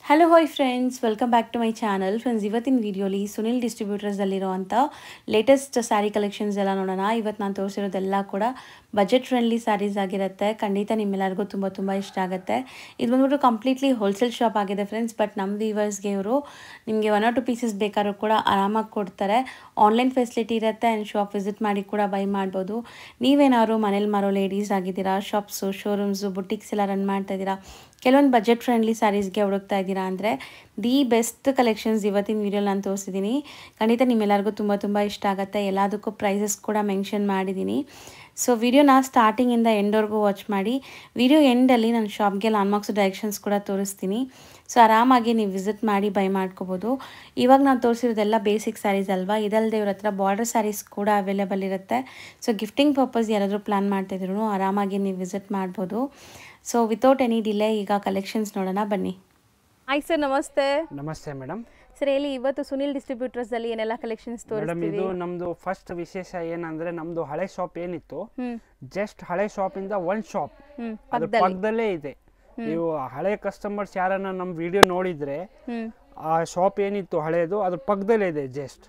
Hello hi friends, welcome back to my channel. Friends, ಇವತ್ತಿನ ವಿಡಿಯೋಲಿ ಸುನಿಲ್ ಡಿಸ್ಟ್ರಿಬ್ಯೂಟರ್ಸಲ್ಲಿರೋವಂಥ ಲೇಟೆಸ್ಟ್ ಸ್ಯಾರಿ ಕಲೆಕ್ಷನ್ಸ್ ಎಲ್ಲ ನೋಡೋಣ. ಇವತ್ತು ನಾನು ತೋರಿಸಿರೋದೆಲ್ಲ ಕೂಡ ಬಜೆಟ್ ಫ್ರೆಂಡ್ಲಿ ಸ್ಯಾರೀಸ್ ಆಗಿರುತ್ತೆ. ಖಂಡಿತ ನಿಮ್ಮೆಲ್ಲರಿಗೂ ತುಂಬ ಇಷ್ಟ ಆಗುತ್ತೆ. ಇದು ಬಂದ್ಬಿಟ್ಟು ಕಂಪ್ಲೀಟ್ಲಿ ಹೋಲ್ಸೇಲ್ ಶಾಪ್ ಆಗಿದೆ ಫ್ರೆಂಡ್ಸ್. ಬಟ್ ನಮ್ಮ ವ್ಯೂವರ್ಸ್ಗೆ ಇವರು ನಿಮಗೆ 1 or 2 ಪೀಸಸ್ ಬೇಕಾದ್ರೂ ಕೂಡ ಆರಾಮಾಗಿ ಕೊಡ್ತಾರೆ. ಆನ್ಲೈನ್ ಫೆಸಿಲಿಟಿ ಇರುತ್ತೆ ಆ್ಯಂಡ್ ಶಾಪ್ ವಿಸಿಟ್ ಮಾಡಿ ಕೂಡ ಬೈ ಮಾಡ್ಬೋದು. ನೀವೇನಾದ್ರು ಮನೇಲಿ ಮಾರೋ ಲೇಡೀಸ್ ಆಗಿದ್ದೀರಾ, ಶಾಪ್ಸು, ಶೋರೂಮ್ಸು, ಬುಟಿಕ್ಸ್ ಎಲ್ಲ ರನ್ ಮಾಡ್ತಾ ಇದ್ದೀರಾ, ಕೆಲವೊಂದು ಬಜೆಟ್ ಫ್ರೆಂಡ್ಲಿ ಸ್ಯಾರೀಸ್ಗೆ ಹುಡುಕ್ತಾ ಇದ್ದೀರಾ ಅಂದರೆ ದಿ ಬೆಸ್ಟ್ ಕಲೆಕ್ಷನ್ಸ್ ಇವತ್ತಿನ ವೀಡಿಯೋಲಿ ನಾನು ತೋರಿಸಿದ್ದೀನಿ. ಖಂಡಿತ ನಿಮ್ಮೆಲ್ಲರಿಗೂ ತುಂಬ ಇಷ್ಟ ಆಗುತ್ತೆ. ಎಲ್ಲದಕ್ಕೂ ಪ್ರೈಸಸ್ ಕೂಡ ಮೆನ್ಷನ್ ಮಾಡಿದ್ದೀನಿ. ಸೊ ವಿಡಿಯೋನ ಸ್ಟಾರ್ಟಿಂಗಿಂದ ಎಂಡ್ವರೆಗೂ ವಾಚ್ ಮಾಡಿ. ವಿಡಿಯೋ ಎಂಡಲ್ಲಿ ನಾನು ಶಾಪ್ಗೆ ಲ್ಯಾಂಡ್ಮಾರ್ಕ್ಸ್ ಡೈರೆಕ್ಷನ್ಸ್ ಕೂಡ ತೋರಿಸ್ತೀನಿ. ಸೊ ಆರಾಮಾಗಿ ನೀವು ವಿಸಿಟ್ ಮಾಡಿ ಬೈ ಮಾಡ್ಕೋಬೋದು. ಇವಾಗ ನಾನು ತೋರಿಸಿರೋದೆಲ್ಲ ಬೇಸಿಕ್ ಸ್ಯಾರೀಸ್ ಅಲ್ವಾ, ಇದಲ್ಲದೆ ಇವ್ರ ಹತ್ರ ಬಾರ್ಡರ್ ಸ್ಯಾರೀಸ್ ಕೂಡ ಅವೈಲೇಬಲ್ ಇರುತ್ತೆ. ಸೊ ಗಿಫ್ಟಿಂಗ್ ಪರ್ಪಸ್ ಯಾರಾದರೂ ಪ್ಲ್ಯಾನ್ ಮಾಡ್ತಾಯಿದ್ರು ಆರಾಮಾಗಿ ನೀವು ವಿಸಿಟ್ ಮಾಡ್ಬೋದು. ಸೊ ವಿತೌಟ್ ಎನಿ ಡಿಲೇ ಈಗ ಕಲೆಕ್ಷನ್ಸ್ ನೋಡೋಣ, ಬನ್ನಿ. ಹಾಯ್ ಸರ್, ನಮಸ್ತೆ. ನಮಸ್ತೆ ಮೇಡಮ್. ಸರ್ ಹೇಳಿ, ಇವತ್ತು ಸುನಿಲ್ ಡಿಸ್ಟ್ರಿಬ್ಯೂಟರ್ಸ್ ಅಲ್ಲಿ ಏನೆಲ್ಲ ಕಲೆಕ್ಷನ್ಸ್ ಮೇಡಮ್, ತೋರಿಸ್ತೀವಿ? ಇದು ನಮ್ದು ಫಸ್ಟ್ ವಿಶೇಷ ಏನಂದ್ರೆ, ನಮ್ದು ಹಳೆ ಶಾಪ್ ಏನಿತ್ತು, ಜಸ್ಟ್ ಹಳೆ ಶಾಪ್ ಇಂದ ಒಂದ್ ಶಾಪ್ ಅದ್ರ ಪಕ್ಕದಲ್ಲೇ ಇದೆ. ನೀವು ಹಳೆ ಕಸ್ಟಮರ್ಸ್ ಯಾರನ್ನ ನಮ್ ವಿಡಿಯೋ ನೋಡಿದ್ರೆ ಆ ಶಾಪ್ ಏನಿತ್ತು ಹಳೇದು ಅದ್ರ ಪಕ್ಕದಲ್ಲೇ ಇದೆ ಜಸ್ಟ್.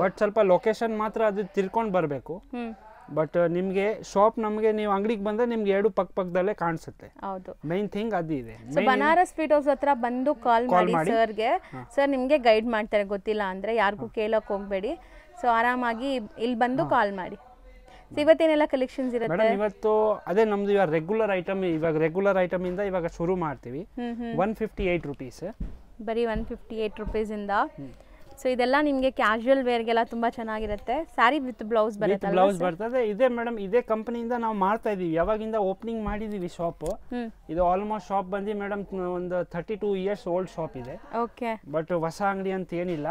ಬಟ್ ಸ್ವಲ್ಪ ಲೊಕೇಶನ್ ಮಾತ್ರ ಅದು ತಿರ್ಕೊಂಡ್ ಬರ್ಬೇಕು. ಬಟ್ ನಿಮ್ಗೆ ಶಾಪ್ ನಮ್ಗೆ ನೀವು ಅಂಗಡಿಗೆ ಬಂದ್ರೆ ನಿಮ್ಗೆ ಎರಡು ಪಕ್ಕದಲ್ಲೇ ಕಾಣಿಸುತ್ತೆ. ಹೌದು, ಮೈನ್ ಥಿಂಗ್ ಅದಿದೆ. ಬನಾರಸ್ ಸ್ವೀಟ್ ಹೌಸ್ ಹತ್ರ ಬಂದು ಕಾಲ್ ಮಾಡಿ ಸರ್ಗೆ. ಸರ್ ನಿಮ್ಗೆ ಗೈಡ್ ಮಾಡ್ತಾರೆ, ಗೊತ್ತಿಲ್ಲ ಅಂದ್ರೆ ಯಾರಿಗೂ ಕೇಳಕ್ ಹೋಗ್ಬೇಡಿ. ಸೊ ಆರಾಮಾಗಿ ಇಲ್ಲಿ ಬಂದು ಕಾಲ್ ಮಾಡಿ. ಇವತ್ತೇನೆಲ್ಲ ಕಲೆಕ್ಷನ್ಸ್ ಇರುತ್ತೆ ಮೇಡಮ್? ಇವತ್ತು ಅದೇ ನಮ್ದು ಇವಾಗ ರೆಗ್ಯುಲರ್ ಐಟಮ್ ಇಂದ ಇವಾಗ ಶುರು ಮಾಡ್ತೀವಿ. 158 ರೂಪೀಸ್, ಬರೀ 158 ರೂಪೀಸ್ ಇಂದ. ಸೊ ಇದೆಲ್ಲ ನಿಮಗೆ ಕ್ಯಾಶುಯಲ್ ವೇರ್ಗೆಲ್ಲ ತುಂಬಾ ಚೆನ್ನಾಗಿರುತ್ತೆ. ಸ್ಯಾರಿ ವಿತ್ ಬ್ಲೌಸ್ ಬರುತ್ತೆ. ಬ್ಲೌಸ್ ಬರ್ತದೆ. ಇದೇ ಮೇಡಮ್, ಇದೇ ಕಂಪನಿಯಿಂದ ನಾವು ಮಾಡ್ತಾ ಇದೀವಿ. ಯಾವಾಗಿಂದ ಓಪನಿಂಗ್ ಮಾಡಿದೀವಿ ಶಾಪ್. ಇದು ಆಲ್ಮೋಸ್ಟ್ ಶಾಪ್ ಬಂದು ಮೇಡಮ್ ಒಂದು 32 ಇಯರ್ಸ್ ಓಲ್ಡ್ ಶಾಪ್ ಇದೆ. ಓಕೆ. ಬಟ್ ಹೊಸ ಅಂಗಡಿ ಅಂತ ಏನಿಲ್ಲ.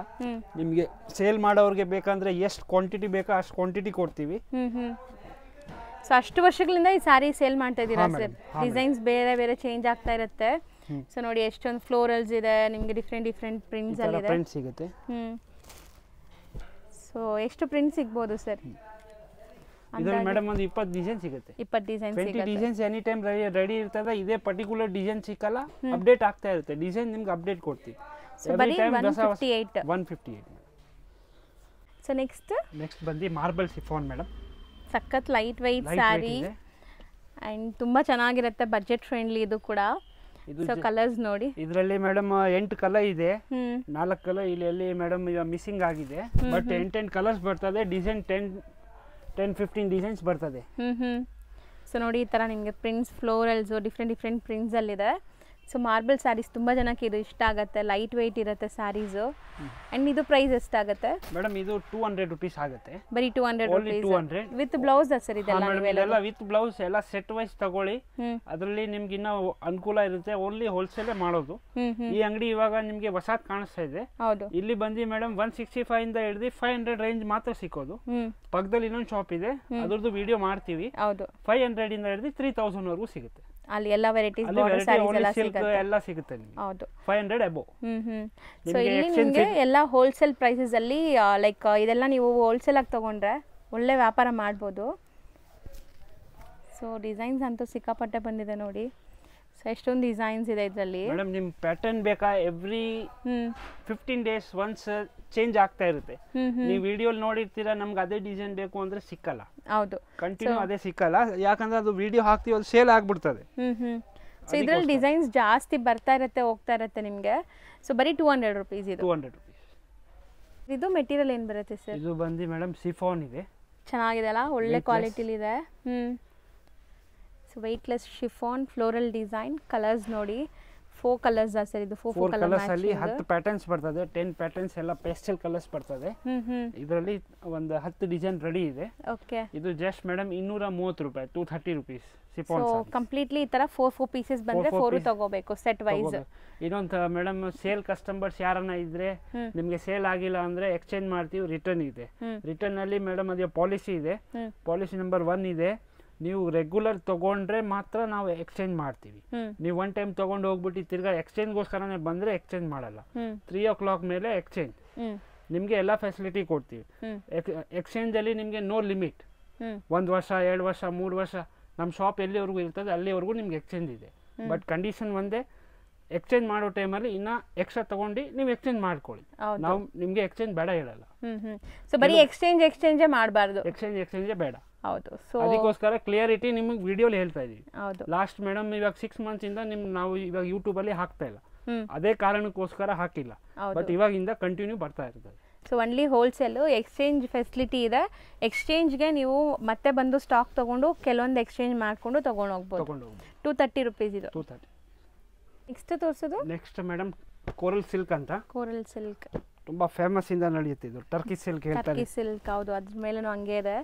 ನಿಮ್ಗೆ ಸೇಲ್ ಮಾಡೋರಿಗೆ ಬೇಕಂದ್ರೆ ಎಷ್ಟು ಕ್ವಾಂಟಿಟಿ ಬೇಕೋ ಅಷ್ಟು ಕ್ವಾಂಟಿಟಿ ಕೊಡ್ತೀವಿ. ಸೊ ಅಷ್ಟು ವರ್ಷಗಳಿಂದ ಈ ಸ್ಯಾರಿ ಸೇಲ್ ಮಾಡ್ತಾ ಇದ್ದೀರಾ ಸರ್? ಡಿಸೈನ್ಸ್ ಬೇರೆ ಬೇರೆ ಚೇಂಜ್ ಆಗ್ತಾ ಇರುತ್ತೆ. ಸೊ ನೋಡಿ ಎಷ್ಟೊಂದು ಫ್ಲೋರಲ್ಸ್ ಇದೆ ನಿಮಗೆ, ಡಿಫ್ರೆಂಟ್ ಪ್ರಿಂಟ್ಸ್ ಅಲ್ಲಿ ಇದೆ. ಪ್ರಿಂಟ್ ಸಿಗುತ್ತೆ. ಸೊ ಎಷ್ಟು ಪ್ರಿಂಟ್ ಸಿಗಬಹುದು ಸರ್? ಇದರಲ್ಲಿ ಮೇಡಮ್ ಒಂದು 20 ಡಿಸೈನ್ ಸಿಗುತ್ತೆ. 20 design 20 designs any time ready ಇರ್ತದೆ. ಇದೇ ಪರ್ಟಿಕ್ಯುಲರ್ ಡಿಸೈನ್ ಸಿಕ್ಕಲ್ಲ, ಅಪ್ಡೇಟ್ ಆಗ್ತಾ ಇರುತ್ತೆ. ಡಿಸೈನ್ ನಿಮ್ಗೆ ಅಪ್ಡೇಟ್ ಕೊಡ್ತೀವಿ. ಸೊ ಬರೀ 158. 158. ಸೊ ನೆಕ್ಸ್ಟ್ ಬಂದು ಮಾರ್ಬಲ್ ಶಿಫಾನ್ ಮೇಡಮ್. ಸಖತ್ ಲೈಟ್ ವೈಟ್ ಸ್ಯಾರಿ ಅಂಡ್ ತುಂಬಾ ಚೆನ್ನಾಗಿರುತ್ತೆ, ಬಜೆಟ್ ಫ್ರೆಂಡ್ಲಿ ಇದು ಕೂಡ. ಸೊ ಕಲರ್ಸ್ ನೋಡಿ, ಇದರಲ್ಲಿ ಮೇಡಮ್ 8 ಕಲರ್ ಇದೆ. 4 ಕಲರ್ ಇಲ್ಲಿ ಮೇಡಮ್ ಮಿಸ್ಸಿಂಗ್ ಆಗಿದೆ. ಬಟ್ 8 ಕಲರ್ಸ್ ಬರ್ತದೆ. ಡಿಸೈನ್ 10-15 ಡಿಸೈನ್ಸ್ ಬರ್ತದೆ. ಸೊ ನೋಡಿ ಈ ತರ ನಿಮಗೆ ಪ್ರಿಂಟ್ಸ್, ಫ್ಲೋರಲ್ಸ್, ಡಿಫ್ರೆಂಟ್ ಪ್ರಿಂಟ್ಸ್ ಅಲ್ಲಿ ಇದೆ. ಸೊ ಮಾರ್ಬಲ್ ಸ್ಯಾರೀಸ್ ತುಂಬಾ ಜನಕ್ಕೆ ಇದು ಇಷ್ಟ ಆಗುತ್ತೆ. ಲೈಟ್ ವೆಯ್ಟ್ ಇರುತ್ತೆ ಸ್ಯಾರೀಸ್. ಅಂಡ್ ಇದು ಪ್ರೈಸ್ ಎಷ್ಟಾಗುತ್ತೆ ಮೇಡಮ್? ಇದು 200 ರೂಪೀಸ್ ಆಗುತ್ತೆ. ಬರೀ 200 ರೂಪೀಸ್ 200 ವಿತ್ ಬ್ಲೌಸ್ ಸರ್? ಇದೆಲ್ಲ ವಿತ್ ಬ್ಲೌಸ್ ಎಲ್ಲ ಸೆಟ್ ವೈಸ್ ತಗೊಳ್ಳಿ. ಅದರಲ್ಲಿ ನಿಮ್ಗೆ ಇನ್ನೂ ಅನುಕೂಲ ಇರುತ್ತೆ. ಓನ್ಲಿ ಹೋಲ್ಸೇಲ್ ಮಾಡೋದು. ಈ ಅಂಗಡಿ ಇವಾಗ ನಿಮ್ಗೆ ಹೊಸಾದ್ ಕಾಣಿಸ್ತಾ ಇದೆ. ಇಲ್ಲಿ ಬಂದು ಮೇಡಮ್ 165 ಇಂದ ಹಿಡಿದು 500 ರೇಂಜ್ ಮಾತ್ರ ಸಿಕ್ಕೋದು. ಪಕ್ಕದಲ್ಲಿ ಇನ್ನೊಂದು ಶಾಪ್ ಇದೆ, ಅದ್ರದ್ದು ವಿಡಿಯೋ ಮಾಡ್ತೀವಿ. 500 ಇಂದ ಹಿಡಿದು 3000 ವರೆಗೂ ಸಿಗುತ್ತೆ. ಅಲ್ಲಿ ಎಲ್ಲ ವೆರೈಟೀಸ್ ಎಲ್ಲ ಸಿಗುತ್ತೆ ನಿಮಗೆ. ಹೌದು, 500 ಅಬೋ. ಸೊ ಇಲ್ಲಿ ನಿಮಗೆ ಎಲ್ಲ ಹೋಲ್ಸೇಲ್ ಪ್ರೈಸಸ್ ಅಲ್ಲಿ ಲೈಕ್ ಇದೆಲ್ಲ ನೀವು ಹೋಲ್ಸೇಲ್ ಆಗಿ ತಗೊಂಡ್ರೆ ಒಳ್ಳೆ ವ್ಯಾಪಾರ ಮಾಡ್ಬೋದು. ಸೊ ಡಿಸೈನ್ಸ್ ಅಂತೂ ಸಿಕ್ಕಾಪಟ್ಟೆ ಬಂದಿದೆ ನೋಡಿ. ಸೊ ಎಷ್ಟೊಂದು ಡಿಸೈನ್ಸ್ ಇದೆ ಇದರಲ್ಲಿ. ಮೇಡಮ್ ನಿಮ್ ಪ್ಯಾಟರ್ನ್ ಬೇಕಾ? ಎವ್ರಿ 15 ಡೇಸ್ ಒನ್ಸ್ ಚೇಂಜ್ ಆಗ್ತಾ ಇರುತ್ತೆ. ನೀವು ವಿಡಿಯೋ ನೋಡಿರ್ತೀರಾ, ನಮ್ಗೆ ಅದೇ ಡಿಸೈನ್ ಬೇಕು ಅಂದ್ರೆ ಸಿಕ್ಕಲ್ಲ. ಹೌದು, ಕಂಟಿನ್ಯೂ ಅದೇ ಸಿಕ್ಕಲ್ಲ. ಯಾಕಂದ್ರೆ ಅದು ವಿಡಿಯೋ ಹಾಕ್ತೀವಿ, ಅದು ಸೇಲ್ ಆಗ್ಬಿಡ್ತದೆ. ಸೊ ಇದ್ರಲ್ಲಿ ಡಿಸೈನ್ಸ್ ಜಾಸ್ತಿ ಬರ್ತಾ ಇರುತ್ತೆ, ಹೋಗ್ತಾ ಇರುತ್ತೆ ನಿಮಗೆ. ಸೊ ಬರೀ 200 ರೂಪೀಸ್ ಇದು. 200 ರೂಪೀಸ್. ಇದು ಮೆಟೀರಿಯಲ್ ಏನು ಬರುತ್ತೆ ಸರ್? ಇದು ಬಂದು ಮೇಡಮ್ ಶಿಫಾನ್ ಇದೆ. ಚೆನ್ನಾಗಿದೆ ಅಲ್ಲ, ಒಳ್ಳೆ ಕ್ವಾಲಿಟಿಲಿ ಇದೆ. So weightless chiffon floral design. Colours ನೋಡಿ, 4 ಕಲರ್ಸ್ ಸರ್. ಇದು 4 ಕಲರ್ಸ್ ಅಲ್ಲಿ 10 ಪ್ಯಾಟರ್ನ್ಸ್ ಬರ್ತದೆ. 10 ಪ್ಯಾಟರ್ನ್ಸ್ ಎಲ್ಲ ಪೇಸ್ಟಲ್ ಕಲರ್ಸ್ ಬರ್ತದೆ. ಇದರಲ್ಲಿ ಒಂದು 10 ಡಿಸೈನ್ ರೆಡಿ ಇದೆ. ಓಕೆ. ಇದು ಜಸ್ಟ್ ಮೇಡಮ್ 230 ರೂಪಾಯಿ, 230 ರೂಪೀಸ್ ಶಿಫಾನ್. ಸೊ ಕಂಪ್ಲೀಟ್ಲಿ ಈ ತರ 4 ಪೀಸಸ್ ಬಂದ್ರೆ 4 ತಗೋಬೇಕು ಸೆಟ್ ವೈಸ್. ಇನ್ನೊಂದು ಮೇಡಮ್, ಸೇಲ್ ಕಸ್ಟಮರ್ಸ್ ಯಾರನ್ನ ಇದ್ರೆ ನಿಮ್ಗೆ ಸೇಲ್ ಆಗಿಲ್ಲ ಅಂದ್ರೆ ಎಕ್ಸ್ಚೇಂಜ್ ಮಾಡ್ತೀವಿ. ರಿಟರ್ನ್ ಇದೆ. ರಿಟರ್ನ್ ಅಲ್ಲಿ ಮೇಡಮ್ ಅದೇ ಪಾಲಿಸಿ ಇದೆ. ಪಾಲಿಸಿ ನಂಬರ್ 1 ಇದೆ. ನೀವು ರೆಗ್ಯುಲರ್ ತಗೊಂಡ್ರೆ ಮಾತ್ರ ನಾವು ಎಕ್ಸ್ಚೇಂಜ್ ಮಾಡ್ತೀವಿ. ನೀವು 1 ಟೈಮ್ ತಗೊಂಡು ಹೋಗ್ಬಿಟ್ಟು ತಿರ್ಗಾ ಎಕ್ಸ್ಚೇಂಜ್ಗೋಸ್ಕರನೇ ಬಂದ್ರೆ ಎಕ್ಸ್ಚೇಂಜ್ ಮಾಡಲ್ಲ. 3 o'clock ಮೇಲೆ ಎಕ್ಸ್ಚೇಂಜ್. ನಿಮ್ಗೆ ಎಲ್ಲ ಫೆಸಿಲಿಟಿ ಕೊಡ್ತೀವಿ. ಎಕ್ಸ್ಚೇಂಜ್ ಅಲ್ಲಿ ನಿಮ್ಗೆ ನೋ ಲಿಮಿಟ್. 1 ವರ್ಷ, 2 ವರ್ಷ, 3 ವರ್ಷ ನಮ್ಮ ಶಾಪ್ ಎಲ್ಲಿವರೆಗೂ ಇರ್ತದೆ ಅಲ್ಲಿವರೆಗೂ ನಿಮ್ಗೆ ಎಕ್ಸ್ಚೇಂಜ್ ಇದೆ. ಬಟ್ ಕಂಡೀಷನ್ ಒಂದೇ, ಎಕ್ಸ್ಚೇಂಜ್ ಮಾಡೋ ಟೈಮಲ್ಲಿ ಇನ್ನು ಎಕ್ಸ್ಟ್ರಾ ತೊಗೊಂಡು ನೀವು ಎಕ್ಸ್ಚೇಂಜ್ ಮಾಡ್ಕೊಳ್ಳಿ. ನಾವು ನಿಮಗೆ ಎಕ್ಸ್ಚೇಂಜ್ ಬೇಡ ಹೇಳಲ್ಲ. ಸೊ ಬರೀ ಎಕ್ಸ್ಚೇಂಜೇ ಮಾಡಬಾರ್ದು. ಎಕ್ಸ್ಚೇಂಜೇ ಬೇಡ. ಹೌದು. ಸೊ ಅದಕ್ಕೋಸ್ಕರ ಕ್ಲಿಯರಿಟಿ ನಿಮಗೆ ವಿಡಿಯೋಲಿ ಹೇಳ್ತಾ ಇದೀವಿ. ಹೌದು. ಲಾಸ್ಟ್ ಮೇಡಮ್ ಇವಾಗ 6 months ಇಂದ ನಾವು ಇವಾಗ ಯೂಟ್ಯೂಬಲ್ಲಿ ಹಾಕ್ತಾ ಇಲ್ಲ, ಅದೇ ಕಾರಣಕ್ಕೋಸ್ಕರ ಹಾಕಿಲ್ಲ. ಬಟ್ ಇವಾಗಿಂದ ಕಂಟಿನ್ಯೂ ಬರ್ತಾ ಇರ್ತದೆ. So only wholesale, exchange facility ಇದೆ. ಎಕ್ಸ್ಚೇಂಜ್ಗೆ ನೀವು ಮತ್ತೆ ಬಂದು ಸ್ಟಾಕ್ ತೊಗೊಂಡು ಕೆಲವೊಂದು ಎಕ್ಸ್ಚೇಂಜ್ ಮಾಡಿಕೊಂಡು ತೊಗೊಂಡು ಹೋಗ್ಬೋದು. 230 rupees ಇದು. 230. ನೆಕ್ಸ್ಟ್ ತೋರಿಸೋದು ನೆಕ್ಸ್ಟ್ ಮೇಡಮ್ ಕೋರಲ್ ಸಿಲ್ಕ್ ಅಂತ. ಕೋರಲ್ ಸಿಲ್ಕ್ ತುಂಬಾ ಫೇಮಸ್ ಇಂದ ನಡೆಯುತ್ತೆ ಇದು. ಟರ್ಕಿ ಸಿಲ್ಕ್ ಹೇಳ್ತಾರೆ. ಟರ್ಕಿ ಸಿಲ್ಕ್, ಹೌದು. ಅದ್ರ ಮೇಲೇನು ಹಂಗೆ ಇದೆ.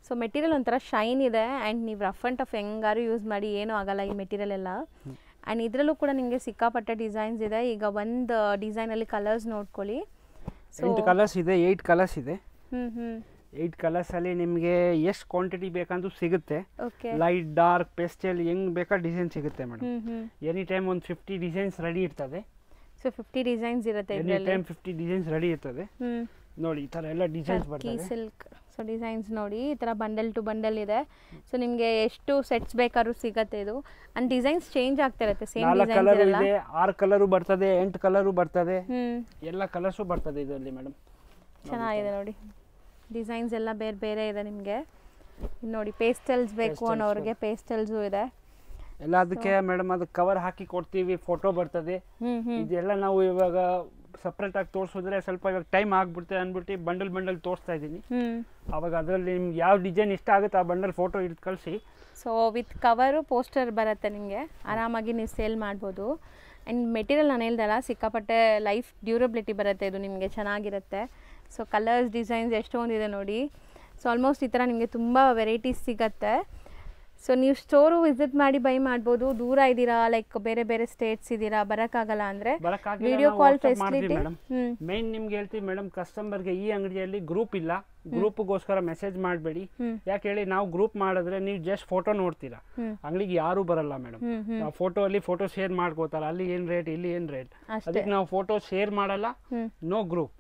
ಸೊ ಮೆಟೀರಿಯಲ್ ಒಂಥರ ಶೈನ್ ಇದೆ ಆ್ಯಂಡ್ ನೀವು ರಫ್ ಆ್ಯಂಡ್ ಟಫ್ ಹೆಂಗಾರು ಯೂಸ್ ಮಾಡಿ ಏನೂ ಆಗಲ್ಲ ಈ ಮೆಟೀರಿಯಲ್ ಎಲ್ಲ. ಆ್ಯಂಡ್ ಇದರಲ್ಲೂ ಕೂಡ ನಿಮಗೆ ಸಿಕ್ಕಾಪಟ್ಟೆ ಡಿಸೈನ್ಸ್ ಇದೆ. ಈಗ ಒಂದು ಡಿಸೈನಲ್ಲಿ ಕಲರ್ಸ್ ನೋಡ್ಕೊಳ್ಳಿ. 8 ಕಲರ್ಸ್ ಇದೆ, 8 ಕಲರ್ಸ್ ಇದೆ. 8 ಕಲರ್ಸ್ ಅಲ್ಲಿ ನಿಮಗೆ ಎಷ್ಟು ಕ್ವಾಂಟಿಟಿ ಬೇಕಂದ್ರೂ ಸಿಗುತ್ತೆ. ಲೈಟ್, ಡಾರ್ಕ್, ಪೇಸ್ಟಲ್ ಹೆಂಗ್ ಬೇಕಾ ಡಿಸೈನ್ ಸಿಗುತ್ತೆ ಮೇಡಮ್. ಎನಿ ಟೈಮ್ ಒಂದು 50 ಡಿಸೈನ್ಸ್ ರೆಡಿ ಇರ್ತದೆ. ಸೊ 50 ಡಿಸೈನ್ಸ್ ಇರುತ್ತೆ. ಎನಿ ಟೈಮ್ 50 ಡಿಸೈನ್ಸ್ ರೆಡಿ ಇರ್ತದೆ. ನೋಡಿ ಈ ಥರ ಎಲ್ಲ ಡಿಸೈನ್ಸ್ ಬರ್ತದೆ. ಸಿಲ್ಕ್. ಸೊ ಡಿಸೈನ್ಸ್ ನೋಡಿ ಈ ಥರ ಬಂಡಲ್ ಟು ಬಂಡಲ್ ಇದೆ. ಸೊ ನಿಮಗೆ ಎಷ್ಟು ಸೆಟ್ಸ್ ಬೇಕಾದ್ರೂ ಸಿಗುತ್ತೆ ಇದು. ಅಂಡ್ ಡಿಸೈನ್ಸ್ ಚೇಂಜ್ ಆಗ್ತಾ ಇರುತ್ತೆ. ಸೇಮ್ ಡಿಸೈನ್ಸ್ ಇರಲ್ಲ. 6 ಕಲರು ಬರ್ತದೆ, 8 ಕಲರು ಬರ್ತದೆ, ಎಲ್ಲ ಕಲರ್ಸು ಬರ್ತದೆ ಇದರಲ್ಲಿ ಮೇಡಮ್. ಚೆನ್ನಾಗಿದೆ ನೋಡಿ. ಡಿಸೈನ್ಸ್ ಎಲ್ಲ ಬೇರೆ ಬೇರೆ ಇದೆ ನಿಮಗೆ. ನೋಡಿ ಪೇಸ್ಟಲ್ಸ್ ಬೇಕು ಅನ್ನೋರಿಗೆ ಪೇಸ್ಟಲ್ಸು ಇದೆ ಎಲ್ಲ. ಅದಕ್ಕೆ ಮೇಡಮ್ ಅದಕ್ಕೆ ಕವರ್ ಹಾಕಿ ಕೊಡ್ತೀವಿ, ಫೋಟೋ ಬರ್ತದೆ. ಇದೆಲ್ಲ ನಾವು ಇವಾಗ ಸಪ್ರೇಟ್ ಆಗಿ ತೋರಿಸಿದ್ರೆ ಸ್ವಲ್ಪ ಇವಾಗ ಟೈಮ್ ಆಗ್ಬಿಡುತ್ತೆ ಅಂದ್ಬಿಟ್ಟು ಬಂಡಲ್ ತೋರಿಸ್ತಾ ಇದ್ದೀನಿ. ಅವಾಗ ಅದರಲ್ಲಿ ನಿಮ್ಗೆ ಯಾವ ಡಿಸೈನ್ ಇಷ್ಟ ಆಗುತ್ತೆ ಆ ಬಂಡಲ್ ಫೋಟೋ ಇಟ್ಟು ಕಳಿಸಿ. ಸೊ ವಿತ್ ಕವರು ಪೋಸ್ಟರ್ ಬರುತ್ತೆ ನಿಮಗೆ, ಆರಾಮಾಗಿ ನೀವು ಸೇಲ್ ಮಾಡ್ಬೋದು. ಆ್ಯಂಡ್ ಮೆಟೀರಿಯಲ್ ನಾನು ಹೇಳ್ದಲ್ಲ ಸಿಕ್ಕಾಪಟ್ಟೆ ಲೈಫ್ ಡ್ಯೂರಬಿಲಿಟಿ ಬರುತ್ತೆ ಇದು ನಿಮಗೆ, ಚೆನ್ನಾಗಿರುತ್ತೆ. ಸೊ ಕಲರ್ಸ್ ಡಿಸೈನ್ಸ್ ಎಷ್ಟೊಂದಿದೆ ನೋಡಿ. ಸೊ ಆಲ್ಮೋಸ್ಟ್ ಈ ಥರ ನಿಮಗೆ ತುಂಬ ವೆರೈಟೀಸ್ ಸಿಗುತ್ತೆ. ಸೊ ನೀವು ಸ್ಟೋರು ವಿಸಿಟ್ ಮಾಡಿ ಬೈ ಮಾಡ್ಬೋದು. ದೂರ ಇದ್ದೀರಾ, ಲೈಕ್ ಬೇರೆ ಬೇರೆ ಸ್ಟೇಟ್ಸ್ ಇದ್ದೀರಾ, ಬರೋಕ್ಕಾಗಲ್ಲ ಅಂದರೆ ವಿಡಿಯೋ ಕಾಲ್ ಫೆಸಿಲಿಟಿ. ಮೇನ್ ನಿಮ್ಗೆ ಹೇಳ್ತೀವಿ ಮೇಡಮ್, ಕಸ್ಟಮರ್ಗೆ ಈ ಅಂಗಡಿಯಲ್ಲಿ ಗ್ರೂಪ್ ಇಲ್ಲ, ಗ್ರೂಪ್ಗೋಸ್ಕರ ಮೆಸೇಜ್ ಮಾಡಬೇಡಿ. ಯಾಕೆ ಹೇಳಿ, ನಾವು ಗ್ರೂಪ್ ಮಾಡಿದ್ರೆ ನೀವು ಜಸ್ಟ್ ಫೋಟೋ ನೋಡ್ತೀರಾ, ಅಂಗಡಿಗೆ ಯಾರು ಬರಲ್ಲ ಮೇಡಮ್. ಫೋಟೋ ಅಲ್ಲಿ ಫೋಟೋ ಶೇರ್ ಮಾಡ್ಕೋತಾರ, ಅಲ್ಲಿ ಏನ್ ರೇಟ್ ಇಲ್ಲಿ ಏನ್ ರೇಟ್. ಅದಕ್ಕೆ ನಾವು ಫೋಟೋ ಶೇರ್ ಮಾಡಲ್ಲ, ನೋ ಗ್ರೂಪ್.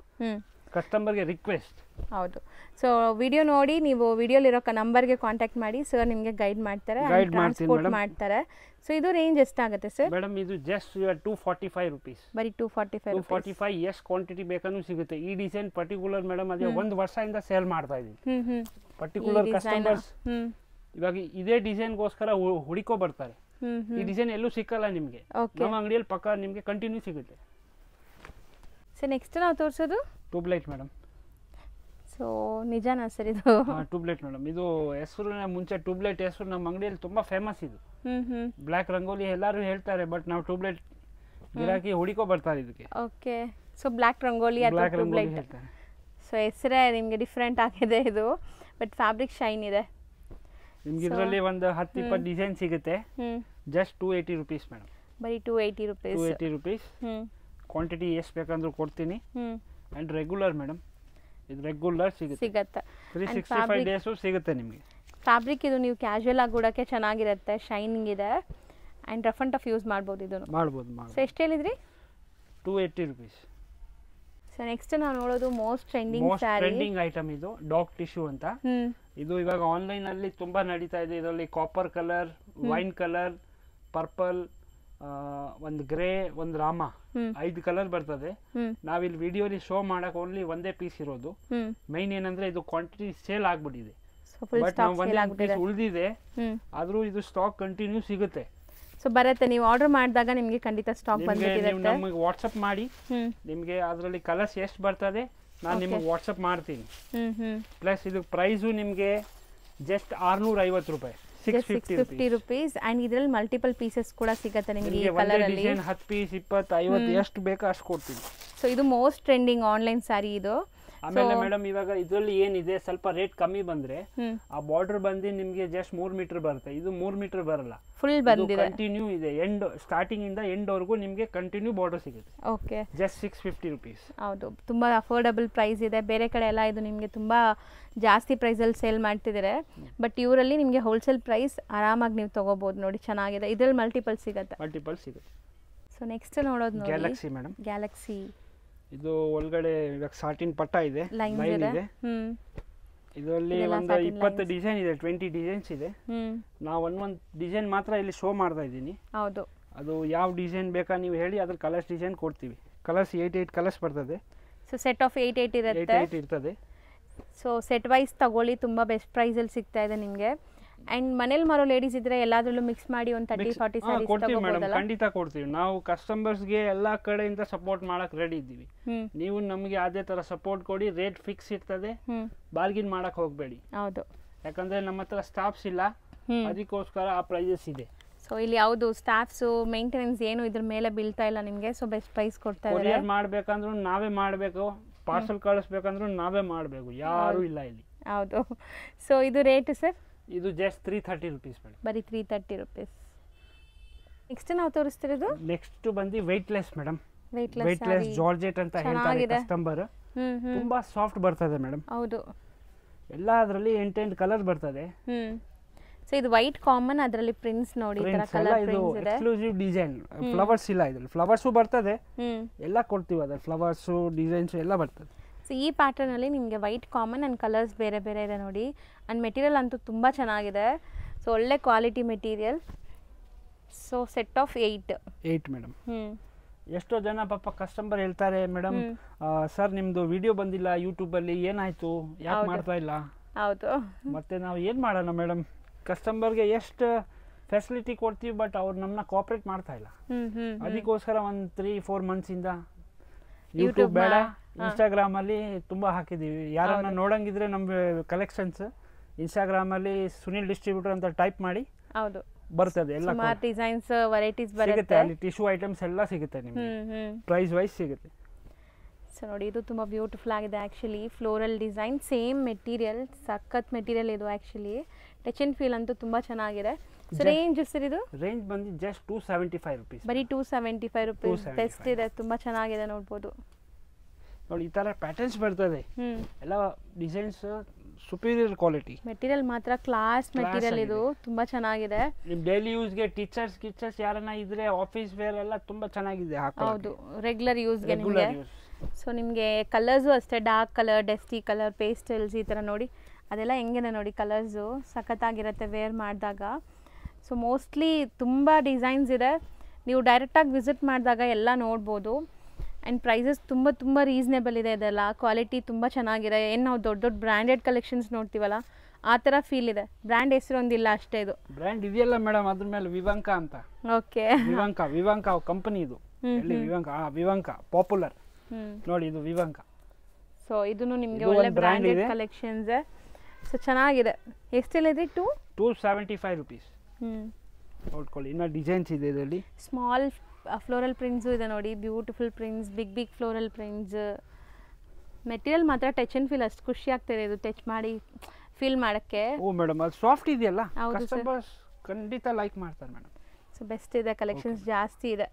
ಕಸ್ಟಮರ್ಗೆ ರಿಕ್ವೆಸ್ಟ್. ಹೌದು. ಸೊ ವಿಡಿಯೋ ನೋಡಿ ನೀವು ವಿಡಿಯೋಲಿರೋ ನಂಬರ್ಗೆ ಕಾಂಟ್ಯಾಕ್ಟ್ ಮಾಡಿ, ಸರ್ ನಿಮಗೆ ಗೈಡ್ ಮಾಡ್ತಾರೆ, ಟ್ರಾನ್ಸ್ಪೋರ್ಟ್ ಮಾಡ್ತಾರೆ. ಸೊ ಇದು ರೇಂಜ್ ಎಷ್ಟಾಗುತ್ತೆ ಸರ್? ಮೇಡಮ್ ಇದು ಜಸ್ಟ್ 245 rupees. ಬರೀ 245 ಎಷ್ಟು ಕ್ವಾಂಟಿಟಿ ಬೇಕಂದ್ರೂ ಸಿಗುತ್ತೆ. ಈ ಡಿಸೈನ್ ಪರ್ಟಿಕ್ಯುಲರ್ ಮೇಡಮ್ ಅದೇ 1 ವರ್ಷದಿಂದ ಸೇಲ್ ಮಾಡ್ತಾ ಇದೀವಿ. ಪರ್ಟಿಕ್ಯುಲರ್ ಕಸ್ಟಮರ್ಸ್ ಇವಾಗ ಇದೇ ಡಿಸೈನ್ಗೋಸ್ಕರ ಹುಡುಕೋ ಬರ್ತಾರೆ. ಈ ಡಿಸೈನ್ ಎಲ್ಲೂ ಸಿಕ್ಕಲ್ಲ ನಿಮಗೆ, ನಮ್ಮ ಅಂಗಡಿಯಲ್ಲಿ ಪಕ್ಕ ನಿಮಗೆ ಕಂಟಿನ್ಯೂ ಸಿಗುತ್ತೆ. ಸೊ ನೆಕ್ಸ್ಟ್ ನಾವು ತೋರಿಸೋದು ಟ್ಯೂಬ್ಲೈಟ್ ಮೇಡಮ್. ಸೊ ನಿಜಾನಾ ಸರ್ ಇದು? ಟ್ಯೂಬ್ಲೈಟ್ ಮೇಡಮ್, ಇದು ಹೆಸರು ಮುಂಚೆ ಟ್ಯೂಬ್ಲೈಟ್ ಹೆಸರು ನಮ್ಮ ಅಂಗಡಿಯಲ್ಲಿ ತುಂಬಾ ಫೇಮಸ್ ಇದು. ಬ್ಲ್ಯಾಕ್ ರಂಗೋಲಿ ಎಲ್ಲರೂ ಹೇಳ್ತಾರೆ, ಬಟ್ ನಾವು ಟ್ಯೂಬ್ಲೈಟ್ ಗಿರಾಕಿ ಹುಡುಕೋ ಬರ್ತಾರೆ ಇದಕ್ಕೆ. ಓಕೆ. ಸೊ ಬ್ಲ್ಯಾಕ್ ರಂಗೋಲಿ ಅಥವಾ ಟ್ಯೂಬ್ಲೈಟ್ ಹೇಳ್ತಾರೆ. ಸೊ ಹೆಸರೇ ನಿಮಗೆ ಡಿಫ್ರೆಂಟ್ ಆಗಿದೆ ಇದು, ಬಟ್ ಫ್ಯಾಬ್ರಿಕ್ ಶೈನ್ ಇದೆ. ನಿಮ್ಗೆ ಇದರಲ್ಲಿ ಒಂದು 10-20 ಡಿಸೈನ್ ಸಿಗುತ್ತೆ. Just 280 rupees madam. ಬರೀ 280 rupees. 280 rupees. ಕ್ವಾಂಟಿಟಿ ಎಷ್ಟು ಬೇಕಂದ್ರೂ ಕೊಡ್ತೀನಿ. ಅಂಡ್ ರೆಗ್ಯುಲರ್ ಮೇಡಮ್, ಇದು ರೆಗ್ಯುಲರ್ ಸಿಗುತ್ತೆ 365 days ಸಿಗುತ್ತೆ ನಿಮಗೆ. ಫ್ಯಾಬ್ರಿಕ್ ಇದು ನೀವು ಕ್ಯಾಶುಯಲ್ ಆಗಿ ಉಡೋಕ್ಕೆ ಚೆನ್ನಾಗಿರುತ್ತೆ, ಶೈನಿಂಗ್ ಇದೆ and rough and tough use ಮಾಡ್ಬೋದು ಇದನ್ನು. ಮಾಡ್ಬೋದು. ಸೊ ಎಷ್ಟು ಹೇಳಿದ್ರಿ? 280 rupees. ಸೊ ನೆಕ್ಸ್ಟ್ ನಾವು ನೋಡೋದು ಮೋಸ್ಟ್ ಟ್ರೆಂಡಿಂಗ್ ಐಟಮ್, ಇದು ಡಾಗ್ ಟಿಶ್ಯೂ ಅಂತ. ಇದು ಇವಾಗ ಆನ್ಲೈನ್ ಅಲ್ಲಿ ತುಂಬಾ ನಡೀತಾ ಇದೆ. ಇದರಲ್ಲಿ copper colour, wine colour, purple, ಒಂದು ಗ್ರೇ, ಒಂದು ರಾಮ, 5 ಕಲರ್ ಬರ್ತದೆ. ನಾವಿಲ್ಲಿ ವಿಡಿಯೋಲಿ ಶೋ ಮಾಡಕ್ ಓನ್ಲಿ ಒಂದೇ ಪೀಸ್ ಇರೋದು. ಮೈನ್ ಏನಂದ್ರೆ ಇದು ಕ್ವಾಂಟಿಟಿ ಸೇಲ್ ಆಗ್ಬಿಟ್ಟಿದೆ, ಬಟ್ ನಾವು ಒಂದೇ ಪೀಸ್ ಉಳಿದಿದೆ. ಆದ್ರೂ ಇದು ಸ್ಟಾಕ್ ಕಂಟಿನ್ಯೂ ಸಿಗುತ್ತೆ. ಸೊ ಬರುತ್ತೆ, ನೀವು ಆರ್ಡರ್ ಮಾಡಿದಾಗ ನಿಮಗೆ ಖಂಡಿತ ಸ್ಟಾಕ್ ಬಂದಿರುತ್ತೆ. ನಮಗೆ ವಾಟ್ಸಪ್ ಮಾಡಿ, ನಿಮಗೆ ಅದರಲ್ಲಿ ಕಲರ್ಸ್ ಎಷ್ಟು ಬರ್ತದೆ ನಾನು ನಿಮಗೆ ವಾಟ್ಸಪ್ ಮಾಡ್ತೀನಿ. ಪ್ಲಸ್ ಇದು ಪ್ರೈಸು ನಿಮಗೆ ಜಸ್ಟ್ 650 ರೂಪಾಯಿ, 650 rupees. ಅಂಡ್ ಇದರಲ್ಲಿ ಮಲ್ಟಿಪಲ್ ಪೀಸಸ್ ಕೂಡ ಸಿಗುತ್ತೆ ನಿಮಗೆ ಈ ಕಲರ್ ಅಲ್ಲಿ. 10 ಪೀಸ್ 20 50 ಎಷ್ಟು ಬೇಕೋ ಅಷ್ಟು ಕೊಡ್ತೀನಿ. ಸೊ ಇದು ಮೋಸ್ಟ್ ಟ್ರೆಂಡಿಂಗ್ ಆನ್ಲೈನ್ ಸಾರಿ ಇದು. ಆಮೇಲೆ ಮೇಡಮ್ ಇವಾಗ ಇದರಲ್ಲಿ ಏನಿದೆ, ಸ್ವಲ್ಪ ರೇಟ್ ಕಮ್ಮಿ ಬಂದ್ರೆ ಆ ಬಾರ್ಡರ್ ಬಂದು ನಿಮಗೆ ಜಸ್ಟ್ 3 ಮೀಟರ್ ಬರುತ್ತೆ. ಇದು 3 ಮೀಟರ್ ಬರಲ್ಲ, ಫುಲ್ ಬಂದಿದೆ, ಕಂಟಿನ್ಯೂ ಇದೆ. ಎಂಡ್ ಸ್ಟಾರ್ಟಿಂಗ್ ಇಂದ ಎಂಡ್ ವರೆಗೂ ನಿಮಗೆ ಕಂಟಿನ್ಯೂ ಬಾರ್ಡರ್ ಸಿಗುತ್ತೆ. ಓಕೆ. Just 650 rupees. ಹೌದು, ತುಂಬಾ ಅಫೋರ್ಡಬಲ್ ಪ್ರೈಸ್ ಇದೆ. ಬೇರೆ ಕಡೆ ಎಲ್ಲ ಇದು ನಿಮಗೆ ತುಂಬಾ ಜಾಸ್ತಿ ಪ್ರೈಸಲ್ಲಿ ಸೇಲ್ ಮಾಡ್ತಿದ್ದಾರೆ, ಬಟ್ ಇವರಲ್ಲಿ ನಿಮಗೆ ಹೋಲ್ಸೇಲ್ ಪ್ರೈಸ್ ಆರಾಮಾಗಿ ನೀವು ತಗೋಬಹುದು. ನೋಡಿ ಚೆನ್ನಾಗಿದೆ, ಇದರಲ್ಲಿ ಮಲ್ಟಿಪಲ್ ಸಿಗುತ್ತೆ. ಸೊ ನೆಕ್ಸ್ಟ್ ನೋಡೋದು ನೋಡಿ ಗ್ಯಾಲಕ್ಸಿ ಮೇಡಮ್. ಗ್ಯಾಲಕ್ಸಿ ಇದು ಒಳಗಡೆ ಇವಾಗ ಸಾಟಿನ್ ಪಟ್ಟ ಇದೆ, ಲೈನ್ ಇದೆ. ಇದರಲ್ಲಿ ಒಂದು 20 ಡಿಸೈನ್ ಇದೆ, 20 ಡಿಸೈನ್ಸ್ ಇದೆ. ನಾವು ಒಂದೊಂದು ಡಿಸೈನ್ ಮಾತ್ರ ಇಲ್ಲಿ ಶೋ ಮಾಡ್ತಾ ಇದ್ದೀನಿ. ಹೌದು. ಅದು ಯಾವ ಡಿಸೈನ್ ಬೇಕಾ ನೀವು ಹೇಳಿ ಅದ್ರ ಕಲರ್ಸ್ ಡಿಸೈನ್ ಕೊಡ್ತೀವಿ. ಕಲರ್ಸ್ 8 ಕಲರ್ಸ್ ಬರ್ತದೆ. ಸೊ ಸೆಟ್ ಆಫ್ 8 ಇರುತ್ತೆ. 8 ಇರ್ತದೆ. ಸೊ ಸೆಟ್ ವೈಸ್ ತಗೊಳ್ಳಿ, ತುಂಬ ಬೆಸ್ಟ್ ಪ್ರೈಸಲ್ಲಿ ಸಿಗ್ತಾ ಇದೆ ನಿಮಗೆ. ಆ್ಯಂಡ್ ಮನೇಲಿ ಮಾರೋ ಲೇಡೀಸ್ ಇದ್ರೆ ಎಲ್ಲಾದ್ರಲ್ಲೂ ಮಿಕ್ಸ್ ಮಾಡಿ ಒಂದು 30-40 ಸ್ಯಾರೀಸ್ ಕೊಡ್ತೀವಿ ಮೇಡಮ್, ತಗೋಬೋದಲ್ಲ? ಖಂಡಿತ ಕೊಡ್ತೀವಿ. ನಾವು ಕಸ್ಟಮರ್ಸ್ಗೆ ಎಲ್ಲ ಕಡೆಯಿಂದ ಸಪೋರ್ಟ್ ಮಾಡಕ್ ರೆಡಿ ಇದ್ದೀವಿ. ನೀವು ನಮಗೆ ಅದೇ ತರ ಸಪೋರ್ಟ್ ಕೊಡಿ. ರೇಟ್ ಫಿಕ್ಸ್ ಇರ್ತದೆ, ಬಾರ್ಗಿನ್ ಮಾಡಕ್ ಹೋಗಬೇಡಿ. ಹೌದು, ಯಾಕಂದ್ರೆ ನಮ್ಮ ಹತ್ರ ಸ್ಟಾಫ್ಸ್ ಇಲ್ಲ, ಅದಕ್ಕೋಸ್ಕರ ಆ ಪ್ರೈಸಸ್ ಇದೆ. ಸೊ ಇಲ್ಲಿ ಯಾವುದು ಸ್ಟಾಫ್ಸು ಮೇಂಟೆನೆನ್ಸ್ ಏನು ಇದ್ರ ಮೇಲೆ ಬೀಳ್ತಾ ಇಲ್ಲ ನಿಮಗೆ. ಸೊ ಬೆಸ್ಟ್ ಪ್ರೈಸ್ ಕೊಡ್ತಾ ಇದ್ದಾರೆ. ಕೊರಿಯರ್ ಮಾಡ್ಬೇಕಂದ್ರೂ ನಾವೇ ಮಾಡಬೇಕು, ಪಾರ್ಸಲ್ ಕಳಿಸ್ಬೇಕಂದ್ರೂ ನಾವೇ ಮಾಡಬೇಕು, ಯಾರು ಇಲ್ಲ ಇಲ್ಲಿ. ಹೌದು. ಸೊ ಇದು ರೇಟ್ ಸರ್? ಇದು ಜಸ್ಟ್ 330 ರುಪೀಸ್ ಮೇಡಮ್. ಬರೀ 330 ರುಪೀಸ್. ನೆಕ್ಸ್ಟ್ ನಾವು ತೋರಿಸ್ತಿರೋದು ನೆಕ್ಸ್ಟ್ ಬಂದು weightless madam. Weightless weightless georgette ಅಂತ ಹೇಳ್ತಾರೆ ಕಸ್ಟಮರ್. ತುಂಬಾ ಸಾಫ್ಟ್ ಬರ್ತದೆ ಮೇಡಮ್. ಹೌದು, ಎಲ್ಲ ಅದರಲ್ಲಿ 8 ಕಲರ್ ಬರ್ತದೆ. ಸೊ ಇದು ವೈಟ್ ಕಾಮನ್, ಅದರಲ್ಲಿ ಪ್ರಿಂಟ್ಸ್ ನೋಡಿ, ಈ ತರ ಕಲರ್ ಪ್ರಿಂಟ್ಸ್ ಇದೆ. ಎಕ್ಸ್ಕ್ಲೂಸಿವ್ ಡಿಸೈನ್, ಫ್ಲವರ್ಸ್ ಇಲ್ಲ ಇದ್ರಲ್ಲಿ. ಫ್ಲವರ್ಸು ಬರ್ತದೆ, ಎಲ್ಲ ಕೊಡ್ತೀವಿ ಅದ್ರ ಫ್ಲವರ್ಸು ಡಿಸೈನ್ಸ್ ಎಲ್ಲ ಬರ್ತದೆ. ಸೊ ಈ ಪ್ಯಾಟರ್ನ್ ಅಲ್ಲಿ ನಿಮಗೆ ವೈಟ್ ಕಾಮನ್ ಅಂಡ್ ಕಲರ್ಸ್ ಬೇರೆ ಬೇರೆ ಇದೆ ನೋಡಿ. ಅಂಡ್ ಮೆಟೀರಿಯಲ್ ಅಂತೂ ತುಂಬಾ ಚೆನ್ನಾಗಿದೆ. ಸೊ ಒಳ್ಳೆ quality material. So set of 8 madam. ಎಷ್ಟೋ ಜನ ಪಾಪ ಕಸ್ಟಮರ್ ಹೇಳ್ತಾರೆ ಮೇಡಮ್, ಸರ್ ನಿಮ್ದು ವಿಡಿಯೋ ಬಂದಿಲ್ಲ ಯೂಟ್ಯೂಬ್ ಅಲ್ಲಿ, ಏನಾಯ್ತು, ಯಾಕೆ ಮಾಡ್ತಾ ಇಲ್ಲ? ಹೌದು. ಮತ್ತೆ ನಾವು ಏನ್ ಮಾಡೋಣ ಮೇಡಮ್, ಕಸ್ಟಮರ್ಗೆ ಎಷ್ಟು ಫೆಸಿಲಿಟಿ ಕೊಡ್ತೀವಿ, ಬಟ್ ಅವ್ರು ನಮ್ಮನ್ನ ಕೋಆಪರೇಟ್ ಮಾಡ್ತಾ ಇಲ್ಲ. ಅದಕ್ಕೋಸ್ಕರ ಒಂದು 3-4 ಮಂತ್ಸ್ ಇಂದ ಯೂಟ್ಯೂಬ್ ಬೇಡ, ಇನ್ಸ್ಟಾಗ್ರಾಮ್ ಅಲ್ಲಿ ತುಂಬಾ ಹಾಕಿದೀವಿ. ಯಾರನ್ನ ನೋಡಂಗಿದ್ರೆ ನಮ್ಮ ಕಲೆಕ್ಷನ್ಸ್ ಇನ್ಸ್ಟಾಗ್ರಾಮ್ ಅಲ್ಲಿ ಸುನಿಲ್ ಡಿಸ್ಟ್ರಿಬ್ಯೂಟರ್ ಅಂತ ಟೈಪ್ ಮಾಡಿ ಹೌದು ಬರ್ತದೆ. ಎಲ್ಲ ಸುಮಾರು ಡಿಸೈನ್ಸ್ ವೆರೈಟೀಸ್ ಸಿಗುತ್ತೆ ಬರುತ್ತೆ. ಅಲ್ಲಿ. ಟಿಶ್ಯೂ ಐಟಮ್ಸ್ ಎಲ್ಲ ಸಿಗುತ್ತೆ ನಿಮಗೆ, ಪ್ರೈಸ್ ವೈಸ್ ಸಿಗುತ್ತೆ. ಸೊ ನೋಡಿ ಇದು ತುಂಬ ಬ್ಯೂಟಿಫುಲ್ ಆಗಿದೆ actually. Floral design, same material, ಸಖತ್ ಮೆಟೀರಿಯಲ್ ಇದು ಆ್ಯಕ್ಚುಲಿ. ಟಚ್ ಆ್ಯಂಡ್ ಫೀಲ್ ಅಂತೂ ತುಂಬ ಚೆನ್ನಾಗಿದೆ. ಸೊ ರೇಂಜ್ ಸರ್ ಇದು? ರೇಂಜ್ ಬಂದು ಜಸ್ಟ್ 275 ರುಪೀಸ್. ಬರೀ 275 ರುಪೀಸ್. ಬೆಸ್ಟ್ ಇದೆ, ತುಂಬ ಚೆನ್ನಾಗಿದೆ, ನೋಡ್ಬೋದು ನೋಡಿ. ಈ ಥರ ಪ್ಯಾಟರ್ನ್ಸ್ ಬರ್ತದೆ, ಎಲ್ಲ ಡಿಸೈನ್ಸ್ ಸುಪೀರಿಯರ್ ಕ್ವಾಲಿಟಿ. ಮೆಟೀರಿಯಲ್ ಮಾತ್ರ ಕ್ಲಾಸ್ ಮೆಟೀರಿಯಲ್, ಇದು ತುಂಬ ಚೆನ್ನಾಗಿದೆ. ನಿಮ್ ಡೈಲಿ ಯೂಸ್ಗೆ ಟೀಚರ್ಸ್ ಯಾರನ್ನ ಇದ್ರೆ ಆಫೀಸ್ ವೇರ್ ಎಲ್ಲ ತುಂಬಾ ಚೆನ್ನಾಗಿದೆ. ಹೌದು, ರೆಗ್ಯುಲರ್ ಯೂಸ್ಗೆ ನಿಮಗೆ. ಸೊ ನಿಮಗೆ ಕಲರ್ಸು ಅಷ್ಟೇ, dark colour, dusty colour, pastels ಈ ಥರ ನೋಡಿ, ಅದೆಲ್ಲ ಹೆಂಗಿದೆ ನೋಡಿ ಕಲರ್ಸು, ಸಖತ್ತಾಗಿರುತ್ತೆ ವೇರ್ ಮಾಡಿದಾಗ. ಸೊ ಮೋಸ್ಟ್ಲಿ ತುಂಬ ಡಿಸೈನ್ಸ್ ಇದೆ, ನೀವು ಡೈರೆಕ್ಟಾಗಿ ವಿಸಿಟ್ ಮಾಡಿದಾಗ ಎಲ್ಲ ನೋಡ್ಬೋದು. ಆ್ಯಂಡ್ ಪ್ರೈಸಸ್ ತುಂಬ ರೀಸನೇಬಲ್ ಇದೆ. ಇದೆಲ್ಲ ಕ್ವಾಲಿಟಿ ತುಂಬ ಚೆನ್ನಾಗಿದೆ. ಏನು ನಾವು ದೊಡ್ಡ ಬ್ರ್ಯಾಂಡೆಡ್ ಕಲೆಕ್ಷನ್ಸ್ ನೋಡ್ತೀವಲ್ಲ ಆ ಥರ ಫೀಲ್ ಇದೆ. ಬ್ರ್ಯಾಂಡ್ ಹೆಸರೊಂದಿಲ್ಲ ಅಷ್ಟೇ, ಇದು ಬ್ರ್ಯಾಂಡ್ ಇದೆಯಲ್ಲ ಮೇಡಮ್, ಅದ್ರ ಮೇಲೆ ವಿವಂಕ ಅಂತ. ಓಕೆ, ವಿವಂಕ ಕಂಪನಿ ಇದು. ವಿವಂಕ ಪಾಪ್ಯುಲರ್ ನೋಡಿ, ಇದು ವಿವಂಕ. ಸೊ ಇದನ್ನು ನಿಮಗೆ ಒಳ್ಳೆ ಬ್ರ್ಯಾಂಡೆಡ್ ಕಲೆಕ್ಷನ್ಸ್. ಸೊ ಚೆನ್ನಾಗಿದೆ. ಎಷ್ಟೆಲ್ಲ ಇದೆ? 275 ರುಪೀಸ್. ನೋಡ್ಕೊಳ್ಳಿ, ಇನ್ನ ಡಿಸೈನ್ಸ್ ಇದೆ ಇದರಲ್ಲಿ. ಸ್ಮಾಲ್ ಫ್ಲೋರಲ್ ಪ್ರಿಂಟ್ಸು ಇದೆ ನೋಡಿ, beautiful prints, big floral prints. Material ಮಾತ್ರ ಟಚ್ ಆ್ಯಂಡ್ ಫೀಲ್ ಅಷ್ಟು ಖುಷಿ ಆಗ್ತಿದೆ ಇದು ಟಚ್ ಮಾಡಿ ಫೀಲ್ ಮಾಡೋಕ್ಕೆ. ಓ ಮೇಡಮ್, ಅದು ಸಾಫ್ಟ್ ಇದೆಯಲ್ಲ, ಕಸ್ಟಮರ್ಸ್ ಖಂಡಿತ ಲೈಕ್ ಮಾಡ್ತಾರೆ ಮೇಡಮ್. ಸೊ ಬೆಸ್ಟ್ ಇದೆ, ಕಲೆಕ್ಷನ್ಸ್ ಜಾಸ್ತಿ ಇದೆ.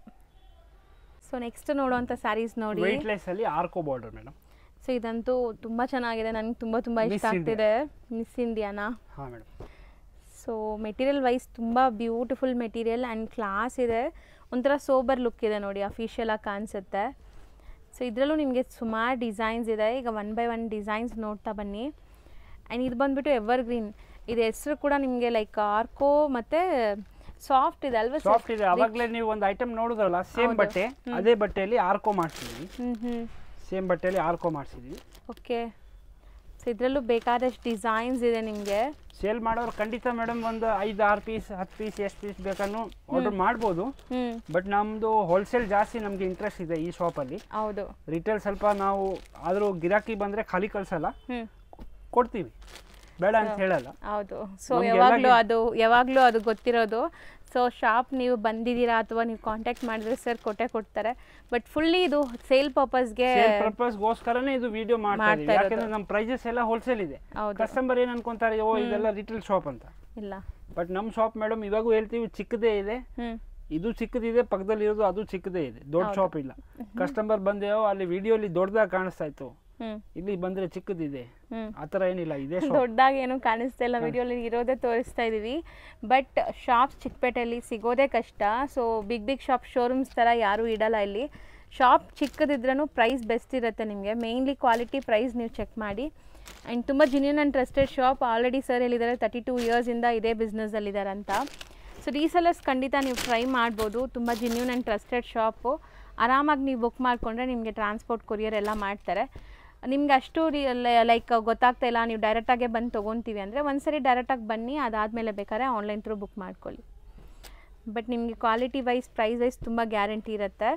ಸೊ ನೆಕ್ಸ್ಟ್ ನೋಡುವಂಥ ಸ್ಯಾರೀಸ್ ನೋಡಿ, ವೆಯ್ಟ್ಲೆಸ್ ಅಲ್ಲಿ ಆರ್ಕೋ ಬಾರ್ಡರ್ ಮೇಡಮ್. ಸೊ ಇದಂತೂ ತುಂಬ ಚೆನ್ನಾಗಿದೆ, ನನಗೆ ತುಂಬ ಇಷ್ಟ ಆಗ್ತಿದೆ. Miss Indiana? ಹಾಂ ಮೇಡಮ್. ಸೊ ಮೆಟೀರಿಯಲ್ ವೈಸ್ ತುಂಬ ಬ್ಯೂಟಿಫುಲ್ ಮೆಟೀರಿಯಲ್ ಆ್ಯಂಡ್ ಕ್ಲಾಸ್ ಇದೆ. ಒಂಥರ ಸೋಬರ್ ಲುಕ್ ಇದೆ ನೋಡಿ, ಅಫಿಷಿಯಲ್ ಆಗಿ ಕಾಣಿಸುತ್ತೆ. ಸೊ ಇದರಲ್ಲೂ ನಿಮಗೆ ಸುಮಾರು ಡಿಸೈನ್ಸ್ ಇದೆ. ಈಗ 1 by 1 ಡಿಸೈನ್ಸ್ ನೋಡ್ತಾ ಬನ್ನಿ. ಆ್ಯಂಡ್ ಇದು ಬಂದುಬಿಟ್ಟು ಎವರ್ ಗ್ರೀನ್. ಇದು ಹೆಸರು ಕೂಡ ನಿಮಗೆ ಲೈಕ್ ಆರ್ಕೋ ಮತ್ತು ಸಾಫ್ಟ್ ಇದೆ ಅಲ್ವಾ? ಸಾಫ್ಟ್ ಇದೆ. ಅವಾಗಲೇ ನೀವು ಒಂದು ಐಟಮ್ ನೋಡಿದ್ರಲ್ಲ, ಸೇಮ್ ಬಟ್ಟೆ, ಅದೇ ಬಟ್ಟೆಯಲ್ಲಿ ಆರ್ಕೋ ಮಾಡಿಸಿದ್ವಿ. ಸೇಮ್ ಬಟ್ಟೆಯಲ್ಲಿ ಆರ್ಕೋ ಮಾಡಿಸಿದ್ವಿ. ಓಕೆ. ಸೊ ಇದರಲ್ಲೂ ಬೇಕಾದಷ್ಟು ಡಿಸೈನ್ಸ್ ಇದೆ ನಿಮಗೆ. ಸೇಲ್ ಮಾಡೋರು ಖಂಡಿತ ಮೇಡಮ್ ಒಂದು 5-6 ಪೀಸ್ 10 ಪೀಸ್ ಎಷ್ಟು ಪೀಸ್ ಬೇಕಾದ್ರೂ ಆರ್ಡರ್ ಮಾಡ್ಬೋದು. ಬಟ್ ನಮ್ಮದು ಹೋಲ್ಸೇಲ್ ಜಾಸ್ತಿ ನಮಗೆ ಇಂಟ್ರೆಸ್ಟ್ ಇದೆ ಈ ಶಾಪಲ್ಲಿ. ಹೌದು. ರಿಟೇಲ್ ಸ್ವಲ್ಪ ನಾವು ಆದರೂ ಗಿರಾಕಿ ಬಂದರೆ ಖಾಲಿ ಕಳ್ಸಲ್ಲ, ಕೊಡ್ತೀವಿ, ಬೇಡ ಅಂತ ಹೇಳಲ್ಲ. ಹೌದು. ಸೊ ಯಾವಾಗಲೂ ಅದು ಗೊತ್ತಿರೋದು. ಸೊ ಶಾಪ್ ನೀವು ಬಂದಿದ್ದೀರಾ ಅಥವಾ ನೀವು ಕಾಂಟ್ಯಾಕ್ಟ್ ಮಾಡಿದ್ರೆ ಸರ್ ಕೊಡ್ತಾರೆ. ಬಟ್ ಫುಲ್ಲಿ ಇದು ಸೇಲ್ ಪರ್ಪಸ್ಗೋಸ್ಕರನೇ ಇದು ವಿಡಿಯೋ ಮಾಡ್ತಾ ಇದ್ದೀವಿ. ಯಾಕಂದ್ರೆ ನಮ್ಮ ಪ್ರೈಸಸ್ ಎಲ್ಲ ಹೋಲ್ಸೇಲ್ ಇದೆ. ಕಸ್ಟಮರ್ ಏನ್ ಅನ್ಕೊಂತಾರೆ, ಓ ಇದೆಲ್ಲ ರಿಟೇಲ್ ಶಾಪ್ ಅಂತ. ಇಲ್ಲ, ಬಟ್ ನಮ್ಮ ಶಾಪ್ ಮೇಡಮ್ ಇವಾಗೂ ಹೇಳ್ತೀವಿ, ಚಿಕ್ಕದೇ ಇದೆ. ಇದು ಚಿಕ್ಕದಿದೆ, ಪಕ್ಕದಲ್ಲಿ ಇರೋದು ಅದು ಚಿಕ್ಕದೇ ಇದೆ, ದೊಡ್ಡ ಶಾಪ್ ಇಲ್ಲ. ಕಸ್ಟಮರ್ ಬಂದೇವೋ ಅಲ್ಲಿ ವಿಡಿಯೋಲಿ ದೊಡ್ಡದಾಗಿ ಕಾಣಿಸ್ತಾ ಇತ್ತು, ಇಲ್ಲಿ ಬಂದ್ರೆ ಚಿಕ್ಕದಿದೆ, ಆತರ ಏನಿಲ್ಲ. ಇದೆ ದೊಡ್ಡದಾಗಿ ಏನು ಕಾಣಿಸ್ತಾ ಇಲ್ಲ, ವಿಡಿಯೋಲಿ ಇರೋದೇ ತೋರಿಸ್ತಾ ಇದೀವಿ. ಬಟ್ ಶಾಪ್ ಚಿಕ್ಕಪೇಟೆಯಲ್ಲಿ ಸಿಗೋದೇ ಕಷ್ಟ. ಸೊ ಬಿಗ್ ಶಾಪ್ ಶೋರೂಮ್ಸ್ ತರ ಯಾರು ಇಡಲ್ಲ ಇಲ್ಲಿ. ಶಾಪ್ ಚಿಕ್ಕದಿದ್ರೂ ಪ್ರೈಸ್ ಬೆಸ್ಟ್ ಇರುತ್ತೆ ನಿಮಗೆ. ಮೇನ್ಲಿ ಕ್ವಾಲಿಟಿ, ಪ್ರೈಸ್ ನೀವು ಚೆಕ್ ಮಾಡಿ. ಆ್ಯಂಡ್ ತುಂಬ genuine and trusted shop. Already sir ಹೇಳಿದ್ದಾರೆ 32 ಇಯರ್ಸಿಂದ ಇದೇ ಬಿಸ್ನೆಸ್ಸಲ್ಲಿದ್ದಾರೆ ಅಂತ. ಸೊ ರೀಸೆಲ್ಲರ್ಸ್ ಖಂಡಿತ ನೀವು ಟ್ರೈ ಮಾಡ್ಬೋದು. ತುಂಬ ಜೆನ್ಯೂನ್ ಆ್ಯಂಡ್ ಟ್ರಸ್ಟೆಡ್ ಶಾಪು. ಆರಾಮಾಗಿ ನೀವು ಬುಕ್ ಮಾಡಿಕೊಂಡ್ರೆ ನಿಮಗೆ ಟ್ರಾನ್ಸ್ಪೋರ್ಟ್ ಕೊರಿಯರ್ ಎಲ್ಲ ಮಾಡ್ತಾರೆ. ನಿಮ್ಗೆ ಅಷ್ಟು ಲೈಕ್ ಗೊತ್ತಾಗ್ತಾ ಇಲ್ಲ, ನೀವು ಡೈರೆಕ್ಟಾಗೇ ಬಂದು ತೊಗೊತೀವಿ ಅಂದರೆ ಒಂದ್ಸರಿ ಡೈರೆಕ್ಟಾಗಿ ಬನ್ನಿ, ಅದಾದಮೇಲೆ ಬೇಕಾದ್ರೆ ಆನ್ಲೈನ್ ಥ್ರೂ ಬುಕ್ ಮಾಡ್ಕೊಳ್ಳಿ. ಬಟ್ ನಿಮಗೆ ಕ್ವಾಲಿಟಿ ವೈಸ್ ಪ್ರೈಸ್ ವೈಸ್ ತುಂಬ ಗ್ಯಾರಂಟಿ ಇರುತ್ತೆ.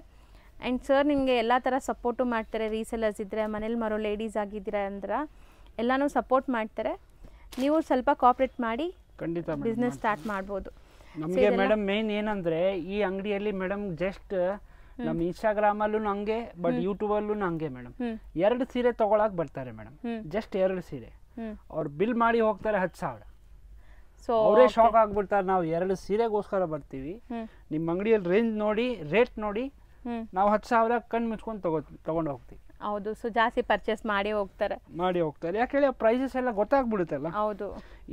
ಆ್ಯಂಡ್ ಸರ್ ನಿಮಗೆ ಎಲ್ಲ ಥರ ಸಪೋರ್ಟು ಮಾಡ್ತಾರೆ. ರೀಸೆಲ್ಲರ್ಸ್ ಇದ್ದರೆ, ಮನೇಲಿ ಮಾರೋ ಲೇಡೀಸ್ ಆಗಿದ್ದೀರಾ ಅಂದ್ರೆ ಎಲ್ಲನೂ ಸಪೋರ್ಟ್ ಮಾಡ್ತಾರೆ. ನೀವು ಸ್ವಲ್ಪ ಕೋಆಪ್ರೇಟ್ ಮಾಡಿ ಖಂಡಿತ ಬಿಸ್ನೆಸ್ ಸ್ಟಾರ್ಟ್ ಮಾಡ್ಬೋದು. ನಮಗೆ ಮೇಡಮ್ ಮೇನ್ ಏನಂದರೆ ಈ ಅಂಗಡಿಯಲ್ಲಿ ಮೇಡಮ್ ಜಸ್ಟ್ ನಮ್ಮ ಇನ್ಸ್ಟಾಗ್ರಾಮಲ್ಲೂ ಹಂಗೆ, ಬಟ್ ಯೂಟ್ಯೂಬಲ್ಲೂ ಹಂಗೆ ಮೇಡಮ್. 2 ಸೀರೆ ತೊಗೊಳಕ್ಕೆ ಬರ್ತಾರೆ ಮೇಡಮ್, ಜಸ್ಟ್ 2 ಸೀರೆ. ಅವ್ರು ಬಿಲ್ ಮಾಡಿ ಹೋಗ್ತಾರೆ 10,000. ಸೊ ಅವರೇ ಶಾಕ್ ಆಗ್ಬಿಡ್ತಾರೆ. ನಾವು 2 ಸೀರೆಗೋಸ್ಕರ ಬರ್ತೀವಿ, ನಿಮ್ಮ ಅಂಗಡಿಯಲ್ಲಿ ರೇಂಜ್ ನೋಡಿ, ರೇಟ್ ನೋಡಿ ನಾವು 10,000 ಕಣ್ಣು ಮುಚ್ಕೊಂಡು ತಗೊಂಡು ಹೋಗ್ತೀವಿ. ಹೌದು. ಸೊ ಜಾಸ್ತಿ ಪರ್ಚೇಸ್ ಮಾಡಿ ಹೋಗ್ತಾರೆ. ಯಾಕೆ ಹೇಳಿ ಪ್ರೈಸಸ್ ಎಲ್ಲ ಗೊತ್ತಾಗ್ಬಿಡುತ್ತಲ್ಲ. ಹೌದು.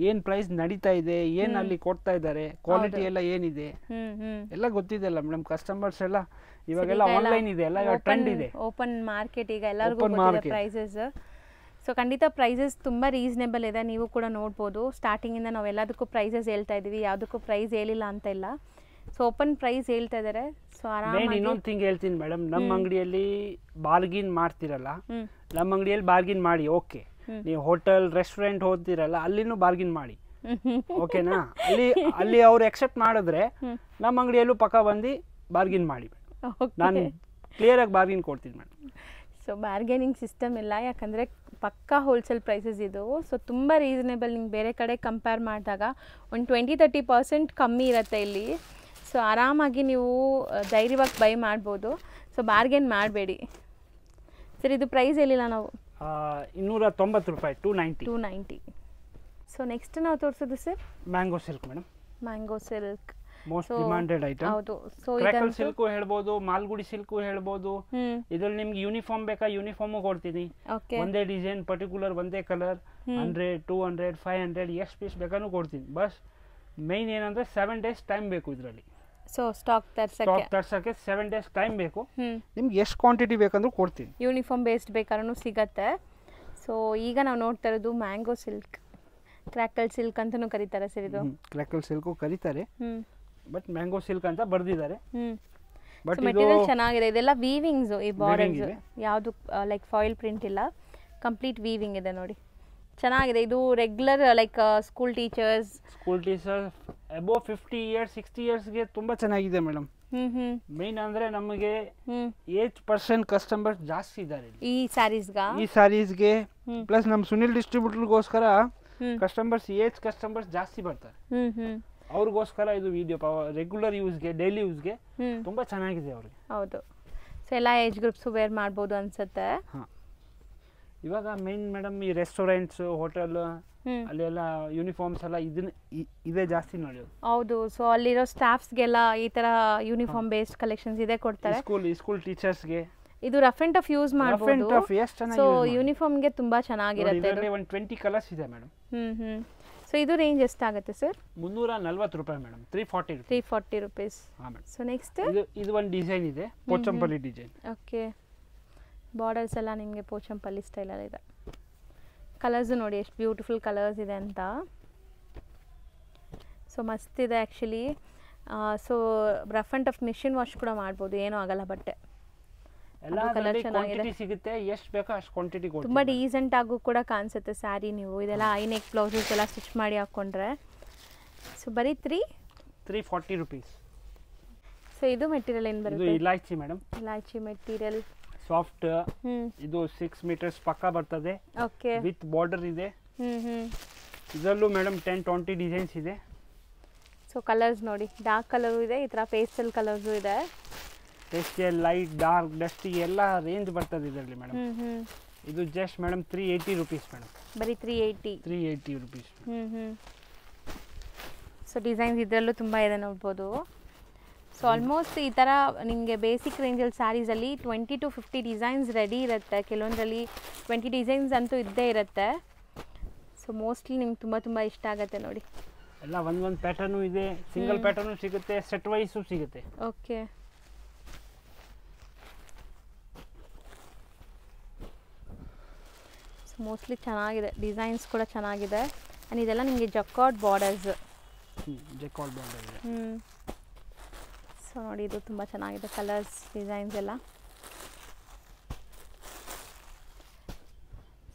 ಏನ್ ಪ್ರೈಸ್ ನಡೀತಾ ಇದೆ, ಏನ್ ಅಲ್ಲಿ ಕೊಡ್ತಾ ಇದ್ದಾರೆ, ಕ್ವಾಲಿಟಿ ಎಲ್ಲ ಏನಿದೆ ಎಲ್ಲ ಗೊತ್ತಿದೆಲ್ಲ ಮೇಡಮ್. ಕಸ್ಟಮರ್ಸ್ ಎಲ್ಲ ಇವಾಗೆಲ್ಲ ಆನ್ಲೈನ್ ಇದೆ, ಎಲ್ಲ ಟ್ರೆಂಡ್ ಇದೆ, ಓಪನ್ ಮಾರ್ಕೆಟ್ ಈಗ ಎಲ್ಲರಿಗೂ ಗೊತ್ತಿದೆ ಪ್ರೈಸಸ್. ಸೊ ಖಂಡಿತ ಪ್ರೈಸಸ್ ತುಂಬ ರೀಸನೇಬಲ್ ಇದೆ, ನೀವು ಕೂಡ ನೋಡ್ಬೋದು. ಸ್ಟಾರ್ಟಿಂಗಿಂದ ನಾವು ಎಲ್ಲದಕ್ಕೂ ಪ್ರೈಸಸ್ ಹೇಳ್ತಾ ಇದ್ದೀವಿ, ಯಾವುದಕ್ಕೂ ಪ್ರೈಸ್ ಹೇಳಿಲ್ಲ ಅಂತ ಇಲ್ಲ. ಸೊ ಓಪನ್ ಪ್ರೈಸ್ ಹೇಳ್ತಾ ಇದ್ದಾರೆ. ಸೊ ಆರಾಮಾಗಿ ಇನ್ನೊಂದು ಥಿಂಗ್ ಹೇಳ್ತೀನಿ ಮೇಡಮ್, ನಮ್ಮ ಅಂಗಡಿಯಲ್ಲಿ ಬಾರ್ಗಿನ್ ಮಾಡ್ತಿರಲ್ಲ, ನಮ್ಮ ಅಂಗಡಿಯಲ್ಲಿ ಬಾರ್ಗಿನ್ ಮಾಡಿ. ಓಕೆ, ನೀವು ಹೋಟೆಲ್ ರೆಸ್ಟೋರೆಂಟ್ ಹೋಗ್ತಿರಲ್ಲ, ಅಲ್ಲಿನೂ ಬಾರ್ಗಿನ್ ಮಾಡಿ. ಓಕೆನಾ? ಅಲ್ಲಿ ಅವ್ರು ಎಕ್ಸೆಪ್ಟ್ ಮಾಡಿದ್ರೆ ನಮ್ಮ ಅಂಗಡಿಯಲ್ಲೂ ಪಕ್ಕ ಬಂದು ಬಾರ್ಗಿನ್ ಮಾಡಿ. ನಾನು ಕ್ಲಿಯರ್ ಆಗಿ ಬಾರ್ಗಿನ್ ಕೊಡ್ತೀನಿ ಮೇಡಮ್. ಸೊ ಬಾರ್ಗೇನಿಂಗ್ ಸಿಸ್ಟಮ್ ಇಲ್ಲ, ಯಾಕಂದರೆ ಪಕ್ಕಾ ಹೋಲ್ಸೇಲ್ ಪ್ರೈಸಸ್ ಇದು. ಸೊ ತುಂಬ ರೀಸನೇಬಲ್. ನಿಮ್ಗೆ ಬೇರೆ ಕಡೆ ಕಂಪೇರ್ ಮಾಡಿದಾಗ ಒಂದು 20-30% ಕಮ್ಮಿ ಇರುತ್ತೆ ಇಲ್ಲಿ. ಸೊ ಆರಾಮಾಗಿ ನೀವು ಧೈರ್ಯವಾಗಿ ಬೈ ಮಾಡ್ಬೋದು. ಸೊ ಬಾರ್ಗೇನ್ ಮಾಡಬೇಡಿ. ಸರ್ ಇದು ಪ್ರೈಸ್ ಹೇಳಿಲ್ಲ ನಾವು, 290 ರೂಪಾಯಿ, 290. ಸೊ ನೆಕ್ಸ್ಟ್ ನಾವು ತೋರಿಸೋದು sir mango silk madam. Mango silk most demanded item. ಹೌದು. ಸೊ ಕ್ರ್ಯಾಕಲ್ ಸಿಲ್ಕು ಹೇಳ್ಬೋದು, ಮಾಲ್ಗುಡಿ ಸಿಲ್ಕು ಹೇಳ್ಬೋದು. ಇದ್ರಲ್ಲಿ ನಿಮ್ಗೆ ಯೂನಿಫಾರ್ಮ್ ಬೇಕಾ, ಯೂನಿಫಾರ್ಮು ಕೊಡ್ತೀನಿ. ಒಂದೇ ಡಿಸೈನ್ ಪರ್ಟಿಕ್ಯುಲರ್, ಒಂದೇ ಕಲರ್, 100, 200, 500 ಎಷ್ಟು ಪೀಸ್ ಬೇಕಾದ್ರೂ ಕೊಡ್ತೀನಿ. ಬಸ್ ಮೈನ್ ಏನಂದ್ರೆ 7 days ಟೈಮ್ ಬೇಕು ಇದರಲ್ಲಿ. ಸೊ ಸ್ಟಾಕ್ ತರ್ಸಕ್ಕೆ 7 days ಟೈಮ್ ಬೇಕು. ನಿಮ್ಗೆ ಎಷ್ಟು ಕ್ವಾಂಟಿಟಿ ಬೇಕಂದ್ರೂ ಕೊಡ್ತೀನಿ. ಯೂನಿಫಾರ್ಮ್ ಬೇಸ್ಡ್ ಬೇಕಾದ್ರೂ ಸಿಗತ್ತೆ. ಸೊ ಈಗ ನಾವು ನೋಡ್ತಾ ಇರೋದು ಮ್ಯಾಂಗೋ ಸಿಲ್ಕ್, ಕ್ರ್ಯಾಕಲ್ ಸಿಲ್ಕ್ ಅಂತಾನೂ ಕರೀತಾರೆ ಸರ್ ಇದು. ಕ್ರ್ಯಾಕಲ್ ಸಿಲ್ಕು ಕರೀತಾರೆ, ಬಟ್ ಮ್ಯಾಂಗೋ ಸಿಲ್ಕ್ ಅಂತ ಬರ್ದಿದ್ದಾರೆ. ಬಟ್ ಮೆಟೀರಿಯಲ್ ಚೆನ್ನಾಗಿದೆ. ಇದೆಲ್ಲ ವೀವಿಂಗ್ಸ್, ಈ ಬಾರ್ಡರ್ಸ್ ಯಾವುದು ಲೈಕ್ ಫಾಯಿಲ್ ಪ್ರಿಂಟ್ ಇಲ್ಲ, ಕಂಪ್ಲೀಟ್ ವೀವಿಂಗ್ ಇದೆ ನೋಡಿ. ಚೆನ್ನಾಗಿದೆ. ಇದು regular like school teachers above 50 years 60 yearsಗೆ ತುಂಬಾ ಚೆನ್ನಾಗಿದೆ ಮೇಡಮ್. ಮೇನ್ ಅಂದ್ರೆ ನಮಗೆ ಏಜ್ ಪರ್ಸನ್ ಕಸ್ಟಮರ್ಸ್ ಜಾಸ್ತಿ ಇದ್ದಾರೆ ಈ ಸ್ಯಾರೀಸ್ಗೆ. ಪ್ಲಸ್ ನಮ್ಮ ಸುನಿಲ್ ಡಿಸ್ಟ್ರಿಬ್ಯೂಟರ್ಗೋಸ್ಕರ ಕಸ್ಟಮರ್ಸ್, ಏಜ್ ಕಸ್ಟಮರ್ಸ್ ಜಾಸ್ತಿ ಬರ್ತಾರೆ. ಅವ್ರಿಗೋಸ್ಕರ ಇದು ವಿಡಿಯೋ ರೆಗ್ಯುಲರ್ ಯೂಸ್ಗೆ, ಡೈಲಿ ಯೂಸ್ಗೆ ತುಂಬಾ ಚೆನ್ನಾಗಿದೆ ಅವ್ರಿಗೆ. ಹೌದು. ಸೊ ಎಲ್ಲ ಏಜ್ ಗ್ರೂಪ್ಸ್ ವೇರ್ ಮಾಡ್ಬೋದು ಅನ್ಸುತ್ತೆ. ಇವಾಗ ಮೇನ್ ಮೇಡಮ್ ಈ ರೆಸ್ಟೋರೆಂಟ್ಸ್, ಹೋಟೆಲ್ ಅಲ್ಲೆಲ್ಲ ಯೂನಿಫಾರ್ಮ್ಸ್ ಎಲ್ಲ ಇದೇ ಜಾಸ್ತಿ ನೋಡೋದು. ಹೌದು. ಸೊ ಅಲ್ಲಿರೋ ಸ್ಟಾಫ್ಸ್ಗೆಲ್ಲ ಈ ತರ ಯೂನಿಫಾರ್ಮ್ ಬೇಸ್ಡ್ ಕಲೆಕ್ಷನ್ಸ್ ಇದೆ ಕೊಡ್ತಾರೆ. ಸ್ಕೂಲ್ ಟೀಚರ್ಸ್ಗೆ ಇದು ರಫ್ ಅಂಡ್ ಟಫ್ ಯೂಸ್ ಮಾಡಬಹುದು. ಸೊ ಯೂನಿಫಾರ್ಮ್ ಗೆ ತುಂಬಾ ಚೆನ್ನಾಗಿರುತ್ತೆ. ಇದರಲ್ಲಿ 20 ಕಲರ್ಸ್ ಇದೆ ಮೇಡಮ್. ಸೊ ಇದು ರೇಂಜ್ ಎಷ್ಟಾಗುತ್ತೆ ಸರ್? 340 ರೂಪಾಯಿ ಮೇಡಮ್. 340 rupees. ಸೊ ನೆಕ್ಸ್ಟ್ ಇದು ಒಂದು ಡಿಸೈನ್ ಇದೆ, ಪೋಚಂಪಲ್ಲಿ ಡಿಸೈನ್. ಓಕೆ. ಬಾರ್ಡರ್ಸ್ ಎಲ್ಲ ನಿಮಗೆ ಪೋಚಂಪಲ್ಲಿ ಸ್ಟೈಲಲ್ಲಿ ಇದೆ. ಕಲರ್ಸ್ ನೋಡಿ ಎಷ್ಟು ಬ್ಯೂಟಿಫುಲ್ ಕಲರ್ಸ್ ಇದೆ ಅಂತ. ಸೊ ಮಸ್ತ್ ಇದೆ actually. So rough and tough machine wash ಕೂಡ ಮಾಡ್ಬೋದು, ಏನೂ ಆಗಲ್ಲ. ಬಟ್ಟೆ ಎಲ್ಲ ಕಲರ್ ಚೆನ್ನಾಗಿದೆ, ಸಿಗುತ್ತೆ. ಎಷ್ಟು ಬೇಕೋ ಅಷ್ಟು ಕ್ವಾಂಟಿಟಿ ಕೊಡ್ತೀವಿ. ತುಂಬ ಡೀಸೆಂಟ್ ಆಗು ಕೂಡ ಕಾಣಿಸುತ್ತೆ ಸ್ಯಾರಿ. ನೀವು ಇದೆಲ್ಲ ಐ ನೆಕ್ ಬ್ಲೌಸಸ್ ಎಲ್ಲ ಸ್ಟಿಚ್ ಮಾಡಿ ಹಾಕ್ಕೊಂಡ್ರೆ. ಸೊ ಬರೀ 340 ರೂಪೀಸ್. ಸೊ ಇದು ಮೆಟೀರಿಯಲ್ ಏನು ಬರುತ್ತೆ? ಇದು ಇಲಾಚಿ ಮೇಡಮ್. ಇಲಾಚಿ ಮೆಟೀರಿಯಲ್ ಸಾಫ್ಟ್. ಇದು 6 meters ಪಕ್ಕ ಬರ್ತದೆ. ಓಕೆ. ವಿತ್ ಬಾರ್ಡರ್ ಇದೆ. ಇದರಲ್ಲೂ ಮೇಡಮ್ 10-20 ಡಿಸೈನ್ಸ್ ಇದೆ. ಸೊ ಕಲರ್ಸ್ ನೋಡಿ, ಡಾರ್ಕ್ ಕಲರು ಇದೆ, ಈ ಥರ ಪೇಸ್ಟಲ್ ಕಲರ್ಸು ಇದೆ. ಪೇಸ್ಟಲ್, ಲೈಟ್, ಡಾರ್ಕ್, ಡಸ್ಟಿ ಎಲ್ಲ ರೇಂಜ್ ಬರ್ತದೆ ಇದರಲ್ಲಿ ಮೇಡಮ್. ಇದು ಜಸ್ಟ್ ಮೇಡಮ್ 380 ರೂಪೀಸ್ ಮೇಡಮ್. ಬರೀ 380 ರೂಪೀಸ್. ಸೊ ಡಿಸೈನ್ಸ್ ಇದರಲ್ಲೂ ತುಂಬ ಇದೆ ನೋಡ್ಬೋದು. ಸೊ ಆಲ್ಮೋಸ್ಟ್ ಈ ಥರ ನಿಮಗೆ ಬೇಸಿಕ್ ರೇಂಜಲ್ಲಿ ಸ್ಯಾರೀಸಲ್ಲಿ 20 to 50 ಡಿಸೈನ್ಸ್ ರೆಡಿ ಇರುತ್ತೆ. ಕೆಲವೊಂದರಲ್ಲಿ 20 ಡಿಸೈನ್ಸ್ ಅಂತೂ ಇದ್ದೇ ಇರುತ್ತೆ. ಸೊ ಮೋಸ್ಟ್ಲಿ ನಿಮ್ಗೆ ತುಂಬ ಇಷ್ಟ ಆಗುತ್ತೆ ನೋಡಿ. ಎಲ್ಲ ಒಂದೊಂದು ಪ್ಯಾಟರ್ನು ಇದೆ, ಸಿಂಗಲ್ ಪ್ಯಾಟರ್ನು ಸಿಗುತ್ತೆ, ಸೆಟ್ ವೈಸು ಸಿಗುತ್ತೆ. ಓಕೆ. ಸೊ ಮೋಸ್ಟ್ಲಿ ಚೆನ್ನಾಗಿದೆ, ಡಿಸೈನ್ಸ್ ಕೂಡ ಚೆನ್ನಾಗಿದೆ. ಆ್ಯಂಡ್ ಇದೆಲ್ಲ ನಿಮಗೆ ಜಕಾರ್ಡ್ ಬಾರ್ಡರ್ಸ್. ಜೆಕಾರ್ಡ್ ಬಾರ್ಡರ್ ಇದೆ. ಸೊ ನೋಡಿ ಇದು ತುಂಬ ಚೆನ್ನಾಗಿದೆ ಕಲರ್ಸ್ ಡಿಸೈನ್ಸ್ ಎಲ್ಲ.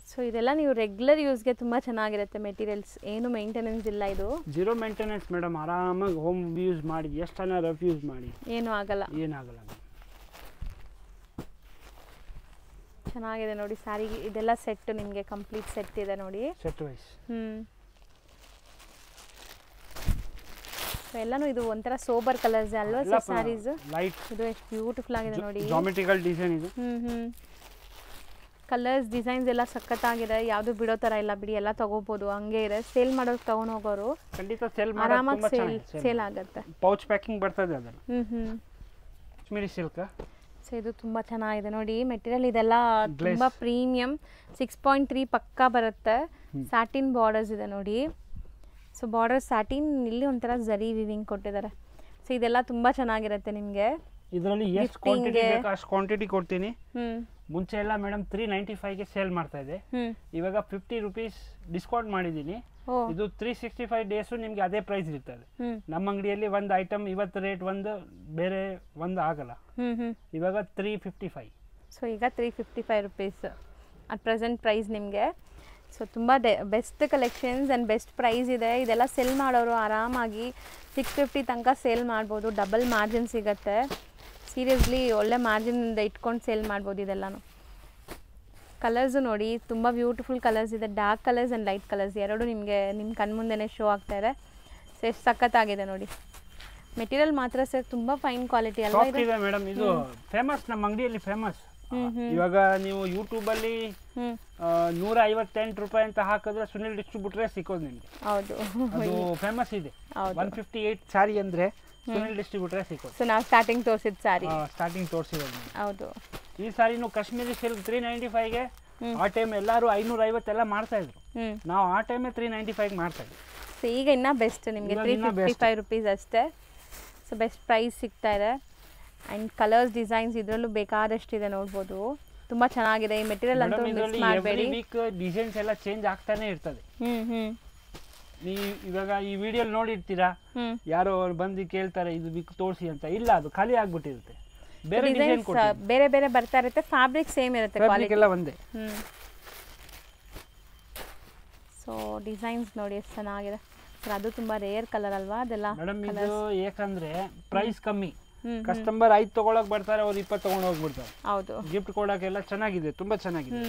ಸೊ ಇದೆಲ್ಲ ನೀವು ರೆಗ್ಯುಲರ್ ಯೂಸ್ಗೆ ತುಂಬ ಚೆನ್ನಾಗಿರುತ್ತೆ ಮೆಟೀರಿಯಲ್ಸ್, ಏನು ಮೇಂಟೆನೆನ್ಸ್ ಇಲ್ಲ, ಇದು ಜೀರೋ ಮೇಂಟೆನೆನ್ಸ್ ಮೇಡಮ್. ಆರಾಮಾಗಿ ಹೋಮ್ ಯೂಸ್ ಮಾಡಿ, ಎಷ್ಟನ್ನ ರಫ್ ಯೂಸ್ ಮಾಡಿ ಏನೂ ಆಗಲ್ಲ. ಏನಾಗಲ್ಲ. ಚೆನ್ನಾಗಿದೆ ನೋಡಿ ಸ್ಯಾರಿ. ಇದೆಲ್ಲ ಸೆಟ್ ನಿಮಗೆ ಕಂಪ್ಲೀಟ್ ಸೆಟ್ ಇದೆ ನೋಡಿ, ಸೆಟ್ ವೈಸ್. ಎಲ್ಲಾನು ಇದು ಒಂಥರ ಸೋಬರ್ ಕಲರ್ಸ್ ಅಲ್ವಾ ಸರ್ ಸ್ಯಾರೀಸ್? ಲೈಟ್. ಇದು ಎಷ್ಟು ಬ್ಯೂಟಿಫುಲ್ ಆಗಿದೆ ನೋಡಿ, ಜಾಮೆಟ್ರಿಕಲ್ ಡಿಸೈನ್ ಇದು. ಕಲರ್ಸ್ ಡಿಸೈನ್ಸ್ ಎಲ್ಲ ಸಖತ್ತಾಗಿದೆ, ಯಾವುದು ಬಿಡೋ ಥರ ಇಲ್ಲ ಬಿಡಿ, ಎಲ್ಲ ತಗೋಬೋದು. ಹಂಗೆ ಇದೆ, ಸೇಲ್ ಮಾಡೋರು ತಗೊಂಡು ಹೋಗೋರು ಖಂಡಿತ ಸೇಲ್ ಆರಾಮಾಗಿ ಸೇಲ್ ಆಗುತ್ತೆ. ಪೌಚ್ ಪ್ಯಾಕಿಂಗ್ ಬರ್ತದೆ ಅದೆಲ್ಲ. ಕಾಶ್ಮೀರಿ ಸಿಲ್ಕ್. ಸೊ ಇದು ತುಂಬ ಚೆನ್ನಾಗಿದೆ ನೋಡಿ ಮೆಟೀರಿಯಲ್. ಇದೆಲ್ಲ ತುಂಬ ಪ್ರೀಮಿಯಂ, 6.3 ಪಕ್ಕಾ ಬರುತ್ತೆ. ಸ್ಯಾಟಿನ್ ಬಾರ್ಡರ್ಸ್ ಇದೆ ನೋಡಿ. ಸೊ ಬಾರ್ಡರ್ ಸ್ಯಾಟಿನ್, ಇಲ್ಲಿ ಒಂಥರ ಜರಿ ವಿವಿಂಗ್ ಕೊಟ್ಟಿದ್ದಾರೆ. ಸೊ ಇದೆಲ್ಲ ತುಂಬ ಚೆನ್ನಾಗಿರುತ್ತೆ ನಿಮಗೆ. ಇದರಲ್ಲಿ ಎಷ್ಟು ಕ್ವಾಂಟಿಟಿ ಬೇಕು ಅಷ್ಟು ಕ್ವಾಂಟಿಟಿ ಕೊಡ್ತೀನಿ. ಮುಂಚೆ ಎಲ್ಲ ಮೇಡಮ್ 395ಗೆ ಸೇಲ್ ಮಾಡ್ತಾ ಇದೆ, ಇವಾಗ 50 ರೂಪೀಸ್ ಡಿಸ್ಕೌಂಟ್ ಮಾಡಿದ್ದೀನಿ. ಇದು 365 ಡೇಸು ನಿಮ್ಗೆ ಅದೇ ಪ್ರೈಸ್ ಇರ್ತದೆ. ನಮ್ಮ ಅಂಗಡಿಯಲ್ಲಿ ಒಂದು ಐಟಮ್ ಇವತ್ತು ರೇಟ್ ಒಂದು ಬೇರೆ ಒಂದು ಆಗಲ್ಲ. ಇವಾಗ 355. ಸೊ ಈಗ 355 ರೂಪೀಸ್ ಅಟ್ ಪ್ರೆಸೆಂಟ್ ಪ್ರೈಸ್ ನಿಮಗೆ. ಸೊ ತುಂಬ best collections and best price ಇದೆ. ಇದೆಲ್ಲ ಸೆಲ್ ಮಾಡೋರು ಆರಾಮಾಗಿ 650 ತನಕ ಸೇಲ್ ಮಾಡ್ಬೋದು, ಡಬಲ್ ಮಾರ್ಜಿನ್ ಸಿಗುತ್ತೆ. ಸೀರಿಯಸ್ಲಿ ಒಳ್ಳೆ ಮಾರ್ಜಿನ್ ಇಟ್ಕೊಂಡು ಸೇಲ್ ಮಾಡ್ಬೋದು ಇದೆಲ್ಲನೂ. ಕಲರ್ಸು ನೋಡಿ ತುಂಬ ಬ್ಯೂಟಿಫುಲ್ ಕಲರ್ಸ್ ಇದೆ, dark colours and light colours ಎರಡು ನಿಮಗೆ ನಿಮ್ಮ ಕಣ್ಮುಂದೆನೇ ಶೋ ಆಗ್ತಾ ಇದೆ. ಸೊ ಎಷ್ಟು ಸಖತ್ತಾಗಿದೆ ನೋಡಿ. ಮೆಟೀರಿಯಲ್ ಮಾತ್ರ ಸರ್ ತುಂಬ ಫೈನ್ ಕ್ವಾಲಿಟಿ ಅಲ್ವಾ ಇದೆ ಮೇಡಮ್. ಇದು ಫೇಮಸ್, ನಮ್ಮ ಅಂಗಡಿಯಲ್ಲಿ ಫೇಮಸ್. ಇವಾಗ ನೀವು ಯೂಟ್ಯೂಬಲ್ಲಿ 158 ರೂಪಾಯಿ ಅಂತ ಹಾಕಿದ್ರೆ ಸುನಿಲ್ ಡಿಸ್ಟ್ರಿಬ್ಯೂಟರೇ ಸಿಕ್ಕೋದು ನಿಮಗೆ. ಹೌದು, ಅದು ಫೇಮಸ್ ಇದೆ. 158 ಸಾರಿ ಅಂದರೆ ಸುನಿಲ್ ಡಿಸ್ಟ್ರಿಬ್ಯೂಟರೇ ಸಿಕ್ಕೋದು. ಸೊ ನಾವು ಸ್ಟಾರ್ಟಿಂಗ್ ತೋರಿಸಿದ ಸಾರಿ, ಸ್ಟಾರ್ಟಿಂಗ್ ತೋರಿಸಿರೋದು. ಹೌದು. ಈ ಸಾರಿನೂ ಕಾಶ್ಮೀರಿ ಸಿಲ್ಕ್ 395ಗೆ ಆ ಟೈಮ್ ಎಲ್ಲರೂ 550 ಎಲ್ಲ ಮಾಡ್ತಾ ಇದ್ರು. ನಾವು ಆ ಟೈಮೇ 395 ಮಾಡ್ತಾ ಇದ್ವಿ. ಸೊ ಈಗ ಇನ್ನೂ ಬೆಸ್ಟ್ ನಿಮಗೆ 355 ರೂಪೀಸ್ ಅಷ್ಟೇ. ಸೊ ಬೆಸ್ಟ್ ಪ್ರೈಸ್ ಸಿಗ್ತಾ ಇದೆ. ಆ್ಯಂಡ್ ಕಲರ್ಸ್ ಡಿಸೈನ್ಸ್ ಇದರಲ್ಲೂ ಬೇಕಾದಷ್ಟಿದೆ ನೋಡ್ಬೋದು. ತುಂಬ ಚೆನ್ನಾಗಿದೆ ಈ ಮೆಟೀರಿಯಲ್ ಅಂತೂ ಮಿಸ್ ಮಾಡಬೇಡಿ. ಡಿಸೈನ್ಸ್ ಎಲ್ಲ ಚೇಂಜ್ ಆಗ್ತಾನೆ ಇರ್ತದೆ. ನೀವು ಇವಾಗ ಈ ವಿಡಿಯೋ ನೋಡಿರ್ತೀರಾ, ಯಾರೋ ಬಂದು ಕೇಳ್ತಾರೆ ಇದು ಬಿಕ್ ತೋರಿಸಿ ಅಂತ, ಇಲ್ಲ ಅದು ಖಾಲಿ ಆಗ್ಬಿಟ್ಟಿರುತ್ತೆ. ಬೇರೆ ಡಿಸೈನ್ ಬೇರೆ ಬೇರೆ ಬರ್ತಾ ಇರುತ್ತೆ, ಫ್ಯಾಬ್ರಿಕ್ ಸೇಮ್ ಇರುತ್ತೆ, ಕ್ವಾಲಿಟಿ ಎಲ್ಲ ಒಂದೇ. ಸೊ ಡಿಸೈನ್ಸ್ ನೋಡಿ ಎಷ್ಟು ಚೆನ್ನಾಗಿದೆ. ಅದು ತುಂಬಾ ರೇರ್ ಕಲರ್ ಅಲ್ವಾ ಅದೆಲ್ಲ ಮೇಡಮ್? ಇದು ಯಾಕಂದ್ರೆ ಪ್ರೈಸ್ ಕಮ್ಮಿ, ಕಸ್ಟಮರ್ 5 ತಗೊಳಕ್ ಬರ್ತಾರೆ, ಅವ್ರು 20 ತಗೊಂಡು ಹೋಗ್ಬಿಡ್ತಾರೆ. ಹೌದು, ಗಿಫ್ಟ್ ಕೊಡೋಕೆಲ್ಲ ಚೆನ್ನಾಗಿದೆ, ತುಂಬಾ ಚೆನ್ನಾಗಿದೆ.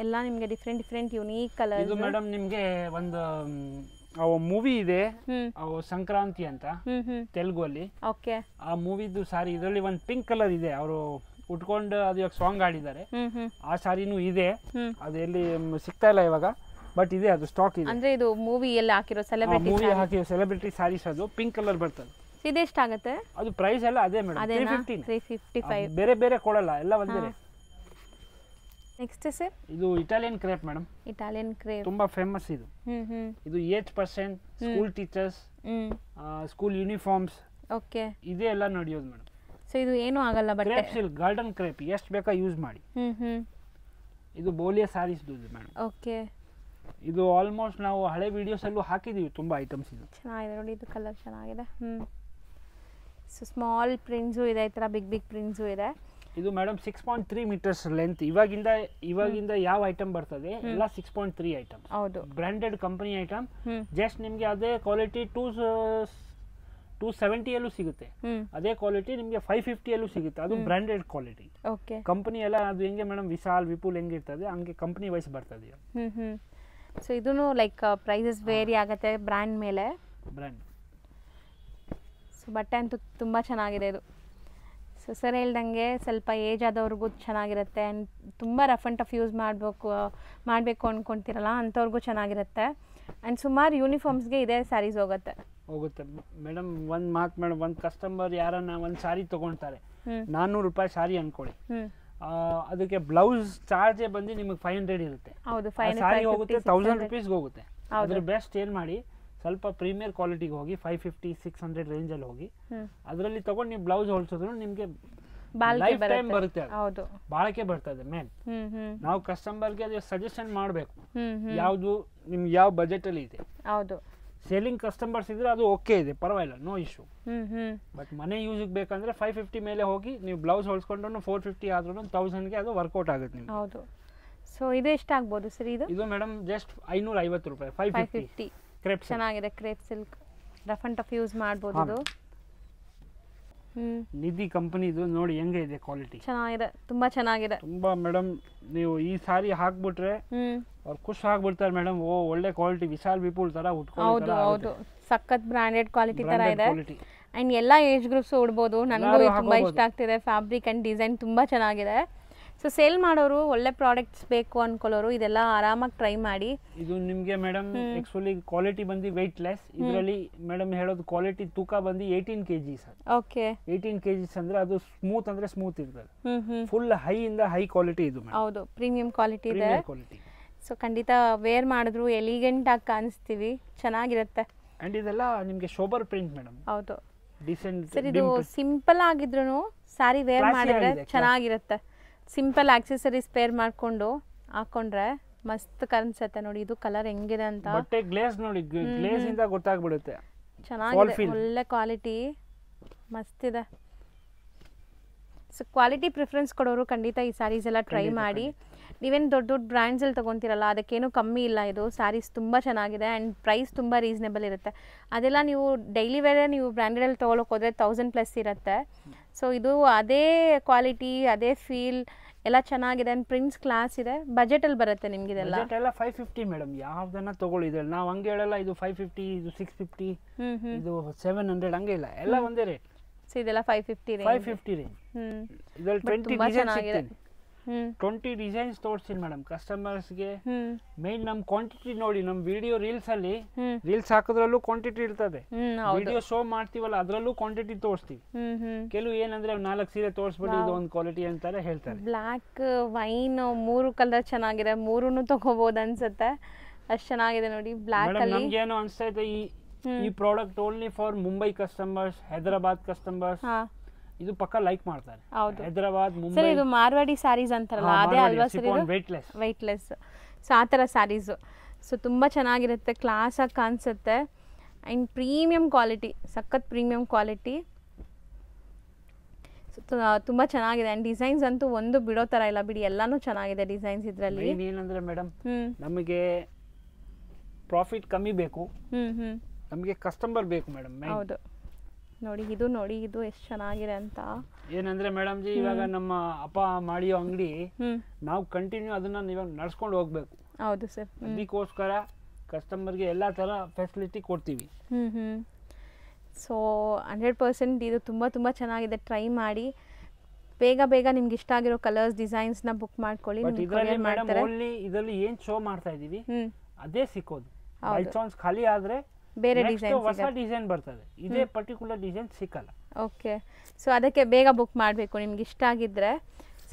ಎಲ್ಲ ನಿಮಗೆ ಡಿಫ್ರೆಂಟ್ ಡಿಫ್ರೆಂಟ್ ಯುನೀಕ್ ಕಲರ್. ಇದು ಮೇಡಮ್ ನಿಮಗೆ ಒಂದು ಮೂವಿ ಇದೆ, ಸಂಕ್ರಾಂತಿ ಅಂತ ತೆಲುಗು ಅಲ್ಲಿ. ಓಕೆ, ಆ ಮೂವಿದು ಸಾರಿ ಇದರಲ್ಲಿ ಒಂದು ಪಿಂಕ್ ಕಲರ್ ಇದೆ, ಅವರು ಉಟ್ಕೊಂಡು ಅದು ಇವಾಗ ಸಾಂಗ್ ಆಡಿದ್ದಾರೆ. ಆ ಸಾರಿನೂ ಇದೆ, ಅದು ಎಲ್ಲಿ ಸಿಗ್ತಾ ಇಲ್ಲ ಇವಾಗ, ಬಟ್ ಇದೆ, ಅದು ಸ್ಟಾಕ್ ಇದೆ. ಅಂದ್ರೆ ಇದು ಮೂವಿ ಎಲ್ಲ ಹಾಕಿರೋ ಸೆಲೆಬ್ರಿಟಿ ಮೂವಿ ಹಾಕಿರೋ ಸೆಲೆಬ್ರಿಟಿ ಸಾರೀಸ್, ಅದು ಪಿಂಕ್ ಕಲರ್ ಬರ್ತದೆ. ಇದೆಷ್ಟಾಗುತ್ತೆ? ಅದು ಪ್ರೈಸ್ ಎಲ್ಲ ಅದೇ ಮೇಡಮ್, 355. ಬೇರೆ ಬೇರೆ ಕೊಡಲ್ಲ, ಎಲ್ಲ ಒಂದೇ. ನೆಕ್ಸ್ಟ್ ಸರ್, ಇದು Italian crepe madam. Italian crepe ತುಂಬಾ ಫೇಮಸ್ ಇದು. ಇದು 8% school teachers, school uniforms, okay, ಇದೇ ಎಲ್ಲ ನಡೆಯೋದು ಮೇಡಮ್. ಸೊ ಇದು ಏನು ಆಗಲ್ಲ, ಬಟ್ಟೆ ಕ್ರೇಪ್ ಸಿಲ್ಕ್, ಗಾರ್ಡನ್ ಕ್ರೇಪ್, ಎಷ್ಟು ಬೇಕಾ ಯೂಸ್ ಮಾಡಿ. ಇದು ಬೋಲಿಯಾ ಸಾರೀಸ್ ಮೇಡಮ್. ಓಕೆ, ಇದು ಆಲ್ಮೋಸ್ಟ್ ನಾವು ಹಳೆ ವಿಡಿಯೋಸ್ ಅಲ್ಲೂ ಹಾಕಿದೀವಿ ತುಂಬಾ ಐಟಮ್ಸ್. ಇದು ಚೆನ್ನಾಗಿದೆ ನೋಡಿ, ಇದು ಕಲರ್ ಚೆನ್ನಾಗಿದೆ. ಸೊ ಸ್ಮಾಲ್ ಪ್ರಿಂಟ್ಸು ಇದೆ, ಈ ಥರ ಬಿಗ್ ಬಿಗ್ ಪ್ರಿಂಟ್ಸು ಇದೆ. ಇದು ಮೇಡಮ್ 6.3 ಮೀಟರ್ಸ್ ಲೆಂತ್. ಇವಾಗಿಂದ ಯಾವ ಐಟಮ್ ಬರ್ತದೆ ಎಲ್ಲ 6.3 ಐಟಮ್. ಹೌದು, ಬ್ರಾಂಡೆಡ್ ಕಂಪನಿ ಐಟಮ್. ಜಸ್ಟ್ ನಿಮಗೆ ಅದೇ ಕ್ವಾಲಿಟಿ 270 ಅಲ್ಲೂ ಸಿಗುತ್ತೆ, ಅದೇ ಕ್ವಾಲಿಟಿ ನಿಮಗೆ 550 ಅಲ್ಲೂ ಸಿಗುತ್ತೆ. ಅದು ಬ್ರಾಂಡೆಡ್ ಕ್ವಾಲಿಟಿ. ಓಕೆ, ಕಂಪನಿ ಎಲ್ಲ ಅದು ಹೆಂಗೆ ಮೇಡಮ್, ವಿಶಾಲ್ ವಿಪುಲ್ ಹೆಂಗಿರ್ತದೆ ಹಂಗೆ ಕಂಪನಿ ವೈಸ್ ಬರ್ತದೆ. ಸೊ ಇದೂ ಲೈಕ್ ಪ್ರೈಸಸ್ ವೇರಿ ಆಗುತ್ತೆ ಬ್ರ್ಯಾಂಡ್ ಮೇಲೆ. ಬ್ರ್ಯಾಂಡ್. ಸೊ ಬಟ್ಟೆ ಅಂತೂ ತುಂಬ ಚೆನ್ನಾಗಿದೆ ಇದು. ಸೊ ಸರ್ ಹೇಳ್ದಂಗೆ ಸ್ವಲ್ಪ ಏಜ್ ಆದವ್ರಿಗೂ ಚೆನ್ನಾಗಿರುತ್ತೆ, ಆ್ಯಂಡ್ ತುಂಬ ರಫ್ ಆ್ಯಂಡ್ ಟಫ್ ಯೂಸ್ ಮಾಡಬೇಕು ಅಂದ್ಕೊಳ್ತಿರಲ್ಲ ಅಂಥವ್ರಿಗೂ ಚೆನ್ನಾಗಿರುತ್ತೆ. ಆ್ಯಂಡ್ ಸುಮಾರು ಯೂನಿಫಾರ್ಮ್ಸ್ಗೆ ಇದೇ ಸ್ಯಾರೀಸ್ ಹೋಗುತ್ತೆ ಮೇಡಮ್. ಒಂದು ಮಾತು ಮೇಡಮ್, ಒಂದು ಕಸ್ಟಮರ್ ಯಾರನ್ನ ಒಂದು ಸಾರಿ ತೊಗೊಳ್ತಾರೆ, 400 ರೂಪಾಯಿ ಸಾರಿ ಅಂದ್ಕೊಳ್ಳಿ, ಅದಕ್ಕೆ ಬ್ಲೌಸ್ ಚಾರ್ಜೇ ಬಂದು ನಿಮಗೆ 500 ಇರುತ್ತೆ. ಹೌದು, ಸಾರಿ ಹೋಗುತ್ತೆ 1000 ರೂಪೀಸ್ಗೆ ಹೋಗುತ್ತೆ. ಅದ್ರ ಬೆಸ್ಟ್ ಏನು ಮಾಡಿ, ಸ್ವಲ್ಪ ಪ್ರೀಮಿಯರ್ ಕ್ವಾಲಿಟಿಗೆ ಹೋಗಿ 550-600 ರೇಂಜಲ್ಲಿ ಹೋಗಿ ಅದರಲ್ಲಿ ತಗೊಂಡು ನೀವು ಬ್ಲೌಸ್ ಹೊಲ್ಸಿದ್ರು ನಿಮಗೆ ಲೈಫ್ ಟೈಮ್ ಬರುತ್ತೆ, ಬಾಳಕೆ ಬರ್ತದೆ. ಮೇನ್ ನಾವು ಕಸ್ಟಮರ್ಗೆ ಅದು ಸಜೆಷನ್ ಮಾಡಬೇಕು, ಯಾವುದು ನಿಮ್ಗೆ ಯಾವ ಬಜೆಟ್ ಅಲ್ಲಿ ಇದೆ. ಹೌದು, ಸೇಲಿಂಗ್ ಕಸ್ಟಮರ್ಸ್ ಇದ್ರೆ ಅದು ಓಕೆ ಇದೆ, ಪರವಾಗಿಲ್ಲ, ನೋ ಇಶ್ಯೂ. ಹ್ಞೂ ಬಟ್ ಮನೆ ಯೂಸಿಗೆ ಬೇಕಂದ್ರೆ 550 ಮೇಲೆ ಹೋಗಿ ನೀವು ಬ್ಲೌಸ್ ಹೊಲ್ಸ್ಕೊಂಡ್ರು 450 ಆದ್ರೂ 1000ಗೆ ಅದು ವರ್ಕೌಟ್ ಆಗುತ್ತೆ ನಿಮ್ಗೆ. ಹೌದು. ಸೊ ಇದು ಎಷ್ಟಾಗ್ಬೋದು ಸರ್? ಇದು ಮೇಡಮ್ ಜಸ್ಟ್ 550 ರೂಪಾಯಿ. 550 ಕ್ರೇಪ್ ಚೆನ್ನಾಗಿದೆ. Crepe silk rough and tough use ಮಾಡ್ಬೋದು ಇದು. ನಿಧಿ ಕಂಪನಿದು ನೋಡಿ ಹೆಂಗೆ ಇದೆ ಕ್ವಾಲಿಟಿ. ಚೆನ್ನಾಗಿದೆ, ತುಂಬಾ ಚೆನ್ನಾಗಿದೆ. ತುಂಬಾ ಮೇಡಮ್ ನೀವು ಈ ಸಾರಿ ಹಾಕ್ಬಿಟ್ರೆ ಅವ್ರು ಖುಷಿ ಆಗ್ಬಿಡ್ತಾರೆ ಮೇಡಮ್. ಓ ಒಳ್ಳೆ ಕ್ವಾಲಿಟಿ, ವಿಶಾಲ್ ವಿಪುಲ್ ತರ ಹೌದು ಹೌದು, ಸಖತ್ ಬ್ರಾಂಡೆಡ್ ಕ್ವಾಲಿಟಿ ತರ ಇದೆ. ಅಂಡ್ ಎಲ್ಲ ಏಜ್ ಗ್ರೂಪ್ಸ್ ಉಡ್ಬೋದು. ನನಗೂ ತುಂಬಾ ಇಷ್ಟ ಆಗ್ತಿದೆ. ಫ್ಯಾಬ್ರಿಕ್ ಅಂಡ್ ಡಿಸೈನ್ ತುಂಬಾ ಚೆನ್ನಾಗಿದೆ. ಸೊ ಸೇಲ್ ಮಾಡೋರು, ಒಳ್ಳೆ ಪ್ರಾಡಕ್ಟ್ಸ್ ಬೇಕು ಅನ್ಕೊಳ್ಳೋರು ಇದೆಲ್ಲ ಆರಾಮಾಗಿ ಟ್ರೈ ಮಾಡಿ. ಇದು ನಿಮಗೆ ಮೇಡಮ್ ಆಕ್ಚುಲಿ ಕ್ವಾಲಿಟಿ ಬಂದು ವೆಯ್ಟ್ ಲೆಸ್. ಇದರಲ್ಲಿ ಮೇಡಮ್ ಹೇಳೋದು ಕ್ವಾಲಿಟಿ ತೂಕ ಬಂದು 18 kg ಸರ್. ಓಕೆ, 18 kg ಅಂದ್ರೆ ಅದು ಸ್ಮೂತ್ ಅಂದ್ರೆ ಸ್ಮೂತ್ ಇರ್ತದೆ. ಫುಲ್ ಹೈ ಇಂದ ಹೈ ಕ್ವಾಲಿಟಿ ಇದು. ಹೌದು, ಪ್ರೀಮಿಯಂ ಕ್ವಾಲಿಟಿ ಇದೆ. ಸೊ ಖಂಡಿತ ವೇರ್ ಮಾಡಿದ್ರು ಎಲಿಗೆಂಟ್ ಆಗಿ ಕಾಣಿಸ್ತೀವಿ, ಚೆನ್ನಾಗಿರುತ್ತೆ. ಅಂಡ್ ಇದೆಲ್ಲ ನಿಮಗೆ ಶೋಬರ್ ಪ್ರಿಂಟ್ ಮೇಡಮ್. ಹೌದು, ಡಿಸೆಂಟ್. ಸರ್ ಇದು ಸಿಂಪಲ್ ಆಗಿದ್ರು ಸಾರಿ ವೇರ್ ಮಾಡಿದ್ರೆ ಚೆನ್ನಾಗಿರುತ್ತೆ. ಸಿಂಪಲ್ ಆಕ್ಸೆಸರೀಸ್ ಪೇರ್ ಮಾಡ್ಕೊಂಡು ಹಾಕೊಂಡ್ರೆ ಮಸ್ತ್ ಕಾಣಿಸುತ್ತೆ. ನೋಡಿ ಇದು ಕಲರ್ ಹೆಂಗಿದೆ ಅಂತ. ಬಟ್ಟೆ ಗ್ಲೇಸ್ ನೋಡಿ, ಗ್ಲೇಸ್ ಇಂದ ಗೊತ್ತಾಗ್ಬಿಡುತ್ತೆ. ಚೆನ್ನಾಗಿದೆ, ಒಳ್ಳೆ ಕ್ವಾಲಿಟಿ, ಮಸ್ತ್ ಇದೆ. ಸೊ ಕ್ವಾಲಿಟಿ ಪ್ರಿಫರೆನ್ಸ್ ಕೊಡೋರು ಖಂಡಿತ ಈ ಸ್ಯಾರೀಸ್ ಎಲ್ಲ ಟ್ರೈ ಮಾಡಿ. ನೀವೇನು ದೊಡ್ಡ ದೊಡ್ಡ ಬ್ರ್ಯಾಂಡ್ಸಲ್ಲಿ ತೊಗೊತೀರಲ್ಲ ಅದಕ್ಕೇನು ಕಮ್ಮಿ ಇಲ್ಲ. ಇದು ಸ್ಯಾರೀಸ್ ತುಂಬ ಚೆನ್ನಾಗಿದೆ ಆ್ಯಂಡ್ ಪ್ರೈಸ್ ತುಂಬ ರೀಸನೇಬಲ್ ಇರುತ್ತೆ. ಅದೆಲ್ಲ ನೀವು ಡೈಲಿ ವೇರೇ ನೀವು ಬ್ರ್ಯಾಂಡೆಡಲ್ಲಿ ತೊಗೊಳಕ್ಕೆ ಹೋದರೆ 1000+ ಇರುತ್ತೆ. ಸೊ ಇದು ಅದೇ ಕ್ವಾಲಿಟಿ, ಅದೇ ಫೀಲ್ ಎಲ್ಲ ಚೆನ್ನಾಗಿದೆ ಆ್ಯಂಡ್ ಪ್ರಿಂಟ್ಸ್ ಕ್ಲಾಸ್ ಇದೆ. ಬಜೆಟಲ್ಲಿ ಬರುತ್ತೆ ನಿಮ್ಗೆ ಇದೆಲ್ಲ. ಬಜೆಟ್ ಎಲ್ಲ 550 ಮೇಡಮ್. ಯಾವ್ದನ್ನ ತಗೊಳ್ಳಿದ್ರೆ ನಾವು ಹಂಗೆ ಹೇಳಲ್ಲ ಇದು 550, ಇದು 650, ಇದು 700 ಹಂಗೆ ಇಲ್ಲ, ಎಲ್ಲ ಒಂದೇ ರೇಟ್. ಸೊ ಇದೆಲ್ಲ 550 ರೇಂಜ್. ಇದರಲ್ಲಿ 20 ಡಿಸೈನ್ಸ್ ಸಿಗ್ತದೆ. 20 ಡಿಸೈನ್ಸ್ ತೋರಿಸ್ತೀನಿ ಮೇಡಮ್ ಕಸ್ಟಮರ್ಸ್ಗೆ. ಮೇನ್ ನಮ್ಮ ಕ್ವಾಂಟಿಟಿ ನೋಡಿ, ನಮ್ಮ ವಿಡಿಯೋ ರೀಲ್ಸ್ ಅಲ್ಲಿ ರೀಲ್ಸ್ ಹಾಕೋದ್ರಲ್ಲೂ ಕ್ವಾಂಟಿಟಿ ಇರ್ತದೆ. ವಿಡಿಯೋ ಶೋ ಮಾಡ್ತೀವಲ್ಲ ಅದ್ರಲ್ಲೂ ಕ್ವಾಂಟಿಟಿ ತೋರಿಸ್ತೀವಿ. ಕೆಲವು ಏನಂದ್ರೆ 4 ಸೀರೆ ತೋರಿಸ್ಬಿಟ್ಟು ಇದು ಒಂದು ಕ್ವಾಲಿಟಿ ಅಂತಾರೆ ಹೇಳ್ತಾರೆ. ಬ್ಲ್ಯಾಕ್, ವೈನ್ 3 ಕಲರ್ ಚೆನ್ನಾಗಿದೆ, 3 ತಗೋಬಹುದು ಅನ್ಸುತ್ತೆ, ಅಷ್ಟು ಚೆನ್ನಾಗಿದೆ ನೋಡಿ. ಬ್ಲ್ಯಾಕ್ ಅಲ್ಲಿ ನಮ್ಗೆ ಏನೋ ಅನ್ಸ್ತಾ ಇದೆ ಈ product only for Mumbai customers, Hyderabad customers ಇದು ಪಕ್ಕ ಲೈಕ್ ಮಾಡ್ತಾರೆ. ಹೈದರಾಬಾದ್, ಮುಂಬೈ. ಸರ್ ಇದು ಮಾರ್ವಾಡಿ ಸ್ಯಾರೀಸ್ ಅಂತಾರಲ್ಲ ಅದೇ ಅಲ್ವಾ ಸರ್? ಇದು ವೆಯ್ಟ್ಲೆಸ್. ಸೊ ಆ ಥರ ಸ್ಯಾರೀಸು. ಸೊ ತುಂಬ ಚೆನ್ನಾಗಿರುತ್ತೆ, ಕ್ಲಾಸ್ ಆಗಿ ಕಾಣಿಸುತ್ತೆ ಆ್ಯಂಡ್ ಪ್ರೀಮಿಯಂ ಕ್ವಾಲಿಟಿ, ಸಖತ್ ಪ್ರೀಮಿಯಂ ಕ್ವಾಲಿಟಿ. ತುಂಬ ಚೆನ್ನಾಗಿದೆ ಆ್ಯಂಡ್ ಡಿಸೈನ್ಸ್ ಅಂತೂ ಒಂದು ಬಿಡೋ ಥರ ಇಲ್ಲ ಬಿಡಿ, ಎಲ್ಲಾನು ಚೆನ್ನಾಗಿದೆ ಡಿಸೈನ್ಸ್ ಇದರಲ್ಲಿ. ಏನಂದ್ರೆ ಮೇಡಮ್ ನಮಗೆ ಪ್ರಾಫಿಟ್ ಕಮ್ಮಿ ಬೇಕು, ನಮಗೆ ಕಸ್ಟಮರ್ ಬೇಕು ಮೇಡಮ್. ಹೌದು ನೋಡಿ, ಇದು ಎಷ್ಟು ಚೆನ್ನಾಗಿದೆ ಅಂತ. ಏನಂದ್ರೆ ಮೇಡಮ್ ಜಿ ಇವಾಗ ನಮ್ಮ ಅಪ್ಪ ಮಾಡಿಯೋ ಅಂಗಡಿ, ನಾವು ಕಂಟಿನ್ಯೂ ಅದನ್ನ ಇವಾಗ ನಡ್ಸ್ಕೊಂಡು ಹೋಗ್ಬೇಕು. ಹೌದು ಸರ್, ಅದಕ್ಕೋಸ್ಕರ ಕಸ್ಟಮರ್ಗೆ ಎಲ್ಲ ತರ ಫೆಸಿಲಿಟಿ ಕೊಡ್ತೀವಿ. ಸೊ 100% ಇದು ತುಂಬ ಚೆನ್ನಾಗಿದೆ, ಟ್ರೈ ಮಾಡಿ. ಬೇಗ ನಿಮ್ಗೆ ಇಷ್ಟ ಆಗಿರೋ ಕಲರ್ಸ್ ಡಿಸೈನ್ಸ್ನ ಬುಕ್ ಮಾಡ್ಕೊಳ್ಳಿ. ಇದರಲ್ಲಿ ಏನ್ ಶೋ ಮಾಡ್ತಾ ಇದೀವಿ ಅದೇ ಸಿಕ್ಕೋದು. ಬೈ ಚಾನ್ಸ್ ಖಾಲಿ ಆದ್ರೆ ಬೇರೆ ಡಿಸೈನ್, ಹೊಸ ಡಿಸೈನ್ ಬರ್ತದೆ, ಇದೇ ಪರ್ಟಿಕ್ಯುಲರ್ ಡಿಸೈನ್ ಸಿಕ್ಕಲ್ಲ. ಓಕೆ, ಸೊ ಅದಕ್ಕೆ ಬೇಗ ಬುಕ್ ಮಾಡಬೇಕು. ನಿಮ್ಗೆ ಇಷ್ಟ ಆಗಿದ್ರೆ,